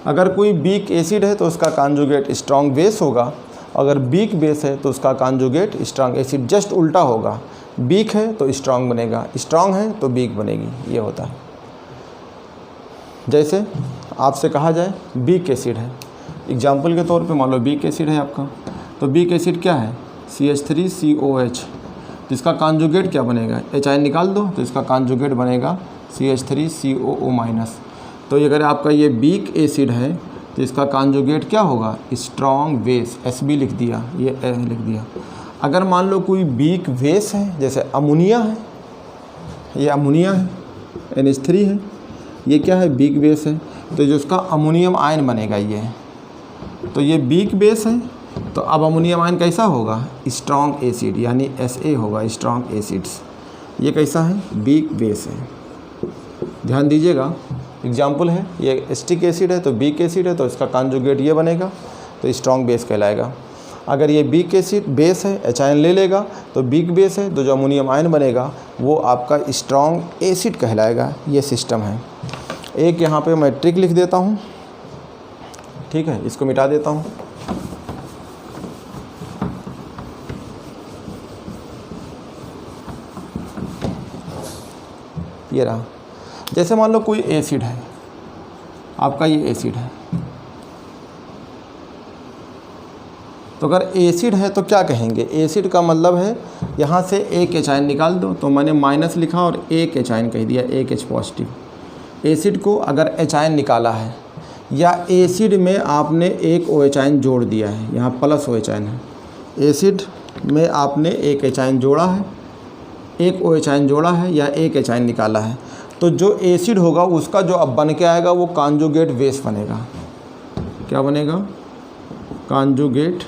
अगर कोई वीक एसिड है तो उसका कॉन्जुगेट स्ट्रॉन्ग बेस होगा, अगर वीक बेस है तो उसका कॉन्जुगेट स्ट्रॉन्ग एसिड। जस्ट उल्टा होगा, वीक है तो स्ट्रॉन्ग बनेगा, स्ट्रॉन्ग है तो वीक बनेगी, ये होता है। जैसे आपसे कहा जाए वीक एसिड है, एग्जाम्पल के तौर पे मान लो वीक एसिड है आपका, तो वीक एसिड क्या है? CH3COH। इसका कॉन्जुगेट क्या बनेगा? एच आयन निकाल दो तो इसका कॉन्जुगेट बनेगा CH3COO-। तो अगर आपका ये वीक एसिड है तो इसका कॉन्जुगेट क्या होगा? स्ट्रॉन्ग बेस, SB लिख दिया, ये लिख दिया। अगर मान लो कोई वीक बेस है, जैसे अमोनिया है, ये अमोनिया है, NH3 है, ये क्या है? वीक बेस है, तो जो उसका अमोनियम आयन बनेगा ये, तो ये वीक बेस है तो अब अमोनियम आयन कैसा होगा? स्ट्रॉन्ग एसिड, यानी Sa होगा, स्ट्रॉन्ग एसिड्स। ये कैसा है? वीक बेस है। ध्यान दीजिएगा, एग्जाम्पल है, ये एसिटिक एसिड है तो वीक एसिड है, तो इसका कॉन्जुगेट ये बनेगा, तो स्ट्रॉन्ग बेस कहलाएगा। अगर ये वीक एसिड बेस है, एच आयन ले लेगा तो वीक बेस है, तो जो अमोनियम आयन बनेगा वो आपका स्ट्रॉन्ग एसिड कहलाएगा। ये सिस्टम है। एक यहाँ पे मैं ट्रिक लिख देता हूँ, ठीक है, इसको मिटा देता हूँ। ये रहा, जैसे मान लो कोई एसिड है, आपका ये एसिड है, तो अगर एसिड है तो क्या कहेंगे? एसिड का मतलब है यहाँ से एक एच आयन निकाल दो, तो मैंने माइनस लिखा और एक एच आयन कह दिया, एक एच पॉजिटिव। एसिड को अगर एच आयन निकाला है या एसिड में आपने एक ओ एच आयन जोड़ दिया है, यहाँ प्लस ओ एच आयन है, एसिड में आपने एक एच आयन जोड़ा है, एक ओ एच आयन जोड़ा है या एक एच आयन निकाला है, तो जो एसिड होगा उसका जो अब बन के आएगा वो कॉन्जुगेट बेस बनेगा। क्या बनेगा? कॉन्जुगेट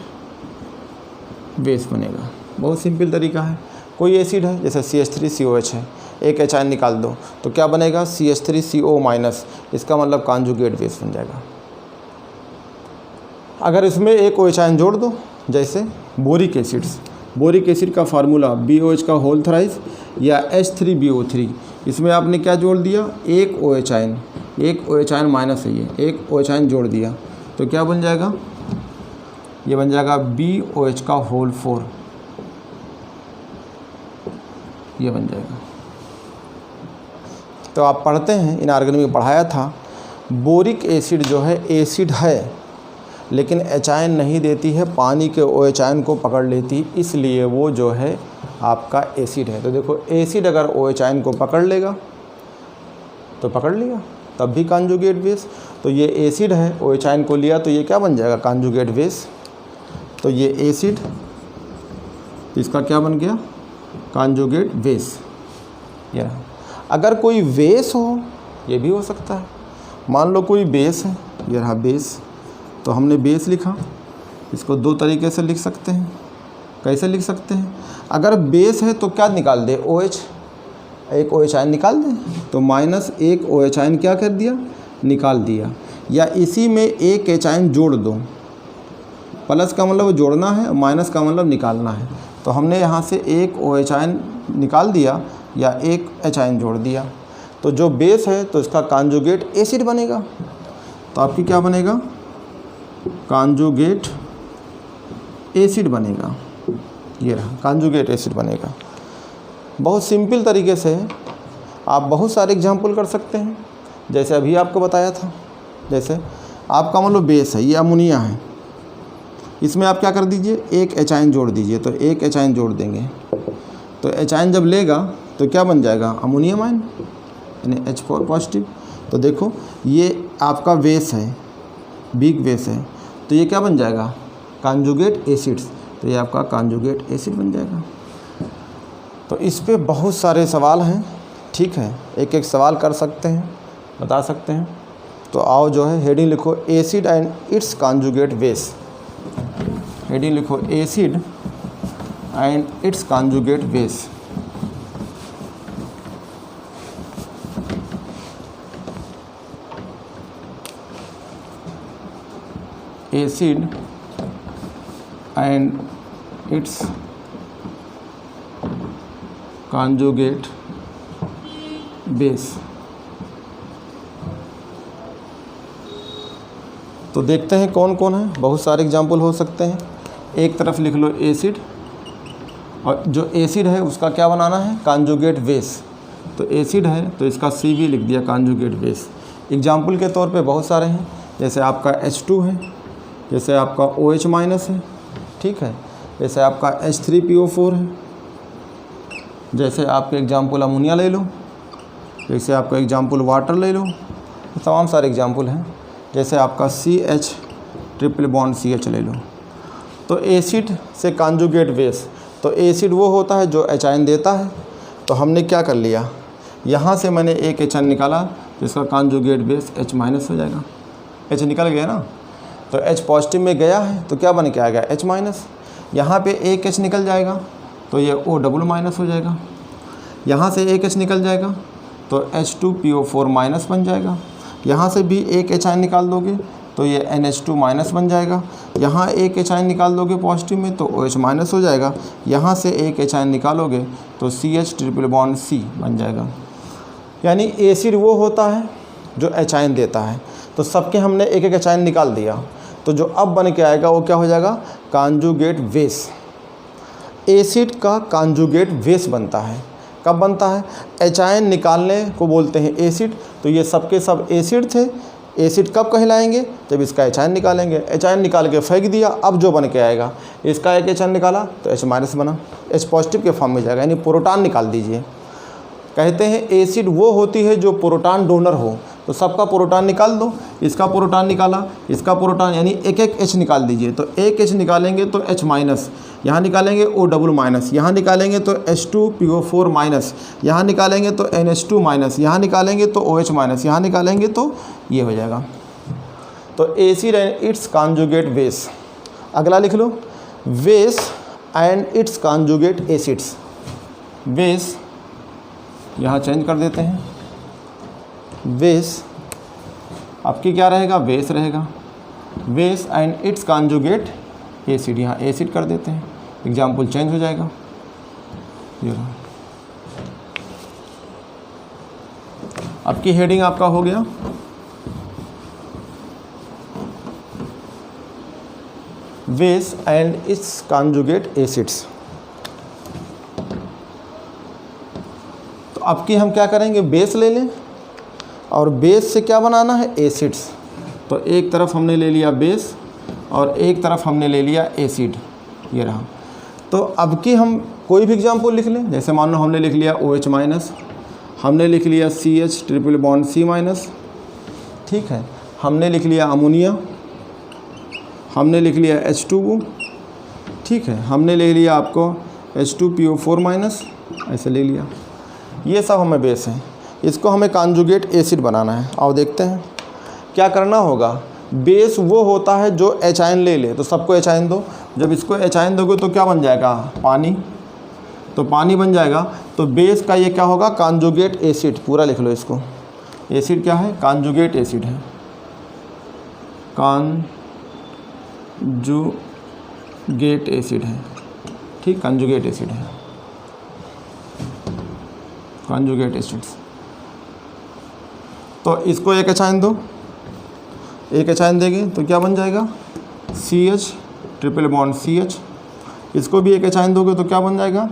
बेस बनेगा। बहुत सिंपल तरीका है। कोई एसिड है जैसे CH3COH है, एक एच आयन निकाल दो तो क्या बनेगा? CH3CO-, इसका मतलब कॉन्जुगेट बेस बन जाएगा। अगर इसमें एक ओ एच आयन जोड़ दो, जैसे बोरिक एसिड्स, बोरिक एसिड का फार्मूला BOH का होल थ्राइस या H3BO3, इसमें आपने क्या जोड़ दिया? एक ओ एच आयन, एक ओ एच आयन माइनस है, ये एक ओ एच आयन जोड़ दिया तो क्या बन जाएगा? ये बन जाएगा BOH का होल 4, ये बन जाएगा। तो आप पढ़ते हैं, इनऑर्गेनिक में पढ़ाया था, बोरिक एसिड जो है एसिड है लेकिन एच आयन नहीं देती है, पानी के ओ एच आयन को पकड़ लेती, इसलिए वो जो है आपका एसिड है। तो देखो, एसिड अगर ओ एच आयन को पकड़ लेगा तो पकड़ लिया, तब भी कॉन्जुगेट बेस। तो ये एसिड है, ओ एच आयन को लिया तो ये क्या बन जाएगा? Conjugate base. तो ये एसिड, इसका क्या बन गया? Conjugate base. ये रहा। अगर कोई बेस हो, ये भी हो सकता है। मान लो कोई बेस है, ये रहा बेस, तो हमने बेस लिखा। इसको दो तरीके से लिख सकते हैं। कैसे लिख सकते हैं? अगर बेस है तो क्या निकाल दे? OH, एक OH आयन निकाल दे, तो माइनस एक OH आयन क्या कर दिया? निकाल दिया। या इसी में एक H आयन जोड़ दो, प्लस का मतलब जोड़ना है, माइनस का मतलब निकालना है। तो हमने यहाँ से एक OH आयन निकाल दिया या एक H आयन जोड़ दिया, तो जो बेस है तो इसका कॉन्जुगेट एसिड बनेगा। तो आपकी क्या बनेगा? कॉन्जुगेट एसिड बनेगा। ये रहा, कॉन्जुगेट एसिड बनेगा। बहुत सिंपल तरीके से आप बहुत सारे एग्जाम्पल कर सकते हैं, जैसे अभी आपको बताया था। जैसे आपका मान लो बेस है, ये अमोनिया है, इसमें आप क्या कर दीजिए? एक एच आयन जोड़ दीजिए, तो एक एच आयन जोड़ देंगे, तो एच आयन जब लेगा तो क्या बन जाएगा? अमोनियम आयन, यानी H4 पॉजिटिव। तो देखो, ये आपका बेस है, वीक बेस है, तो ये क्या बन जाएगा? Conjugate acids. तो ये आपका कॉन्जुगेट एसिड बन जाएगा। तो इस पे बहुत सारे सवाल हैं, ठीक है, एक एक सवाल कर सकते हैं, बता सकते हैं। तो आओ जो है हेडिंग लिखो, acid and its conjugate base. Heading लिखो, acid and its conjugate base. Acid and its conjugate base. तो देखते हैं कौन कौन है। बहुत सारे एग्जाम्पल हो सकते हैं। एक तरफ लिख लो एसिड, और जो एसिड है उसका क्या बनाना है? Conjugate base. तो एसिड है तो इसका CV लिख दिया, कॉन्जुगेट बेस। एग्जाम्पल के तौर पे बहुत सारे हैं, जैसे आपका H2 है, जैसे आपका OH- है, ठीक है, जैसे आपका H3PO4 है, जैसे आपके एग्जाम्पल अमोनिया ले लो, जैसे आपका एग्जाम्पल वाटर ले लो, तमाम सारे एग्जाम्पल हैं। जैसे आपका CH ट्रिपल बॉन्ड CH ले लो। तो एसिड से कॉन्जुगेट बेस, तो एसिड वो होता है जो H आयन देता है। तो हमने क्या कर लिया, यहाँ से मैंने एक H आयन निकाला, जिसका कॉन्जुगेट बेस H- हो जाएगा। H निकल गया ना। तो H पॉजिटिव में गया है तो क्या बन के आएगा H माइनस। यहाँ पे एक H निकल जाएगा तो ये O डबल माइनस हो जाएगा। यहाँ से एक H निकल जाएगा तो H2PO4 माइनस बन जाएगा। यहाँ से भी एक H आयन निकाल दोगे तो ये NH2 माइनस बन जाएगा। यहाँ एक H आयन निकाल दोगे पॉजिटिव में तो OH माइनस हो जाएगा। यहाँ से एक H आयन निकालोगे तो CH ट्रिपल बॉन्ड C बन जाएगा। यानी एसिड वो होता है जो H आयन देता है। तो सबके हमने एक एक H आयन निकाल दिया, तो जो अब बन के आएगा वो क्या हो जाएगा, कॉन्जुगेट बेस। एसिड का कॉन्जुगेट बेस बनता है। कब बनता है, H आयन निकालने को बोलते हैं एसिड। तो ये सबके सब एसिड थे। एसिड कब कहलाएंगे, जब इसका H आयन निकालेंगे। H आयन निकाल के फेंक दिया, अब जो बन के आएगा, इसका एक H आयन निकाला तो H माइनस बना, H पॉजिटिव के फॉर्म में जाएगा, यानी प्रोटॉन निकाल दीजिए। कहते हैं एसिड वो होती है जो प्रोटॉन डोनर हो। तो सबका प्रोटॉन निकाल दो, इसका प्रोटॉन निकाला, इसका प्रोटॉन, यानी एक एक H निकाल दीजिए। तो एक H निकालेंगे तो H माइनस, यहाँ निकालेंगे O डबल माइनस, यहाँ निकालेंगे तो H2PO4 माइनस, यहाँ निकालेंगे तो NH2 माइनस, यहाँ निकालेंगे तो OH माइनस, यहाँ निकालेंगे तो ये हो जाएगा। तो acid and its conjugate base. अगला लिख लो, base and its conjugate acids. Base यहाँ चेंज कर देते हैं, बेस आपकी क्या रहेगा, बेस रहेगा। Base and its conjugate acid, यहाँ एसिड कर देते हैं, एग्जाम्पल चेंज हो जाएगा। ये रहा, आपकी हेडिंग आपका हो गया base and its conjugate acids. तो आपकी हम क्या करेंगे, बेस ले लें और बेस से क्या बनाना है, एसिड्स। तो एक तरफ हमने ले लिया बेस और एक तरफ हमने ले लिया एसिड, ये रहा। तो अब की हम कोई भी एग्जाम्पल लिख लें, जैसे मान लो हमने लिख लिया OH माइनस, हमने लिख लिया CH triple bond C minus, ठीक है, हमने लिख लिया अमोनिया, हमने लिख लिया H2O, ठीक है, हमने ले लिया आपको H2PO4 माइनस, ऐसे ले लिया। ये सब हमें बेस है, इसको हमें कॉन्जुगेट एसिड बनाना है। आओ देखते हैं क्या करना होगा। बेस वो होता है जो H आयन ले ले, तो सबको H आयन दो। जब इसको H आयन दोगे तो क्या बन जाएगा, पानी, तो पानी बन जाएगा। तो बेस का ये क्या होगा, कॉन्जुगेट एसिड। पूरा लिख लो इसको, एसिड क्या है, कॉन्जुगेट एसिड है, कॉन्जुगेट एसिड है, ठीक, कॉन्जुगेट एसिड है, कॉन्जुगेट एसिड्स। तो इसको एक H आयन दो, एक H आयन देंगे तो क्या बन जाएगा, CH ट्रिपल बॉन्ड CH। इसको भी एक H आयन दोगे तो क्या बन जाएगा,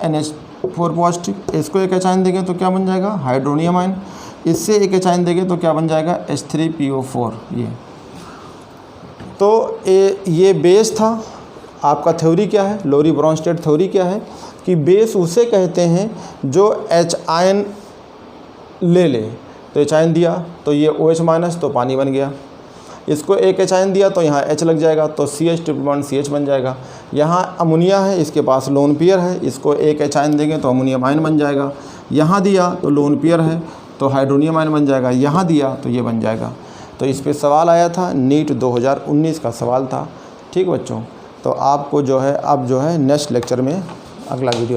NH4 पॉजिटिव। इसको एक H आयन देंगे तो क्या बन जाएगा, हाइड्रोनियम आयन। इससे एक H आयन देंगे तो क्या बन जाएगा, H3PO4। ये तो ये बेस था। आपका थ्योरी क्या है, लोरी ब्रॉन्स्टेड थ्योरी क्या है कि बेस उसे कहते हैं जो H आयन ले ले। तो H आयन दिया तो ये OH माइनस, तो पानी बन गया। इसको एक H आयन दिया तो यहाँ H लग जाएगा, तो CH ट्रिपल बॉन्ड CH बन जाएगा। यहाँ अमोनिया है, इसके पास लोन पेयर है, इसको एक H आयन देंगे तो अमोनियम आयन बन जाएगा। यहाँ दिया तो लोन पेयर है तो हाइड्रोनियम आयन बन जाएगा। यहाँ दिया तो ये बन जाएगा। तो इस पे सवाल आया था, नीट 2019 का सवाल था। ठीक बच्चों, तो आपको जो है अब जो है नेक्स्ट लेक्चर में अगला वीडियो में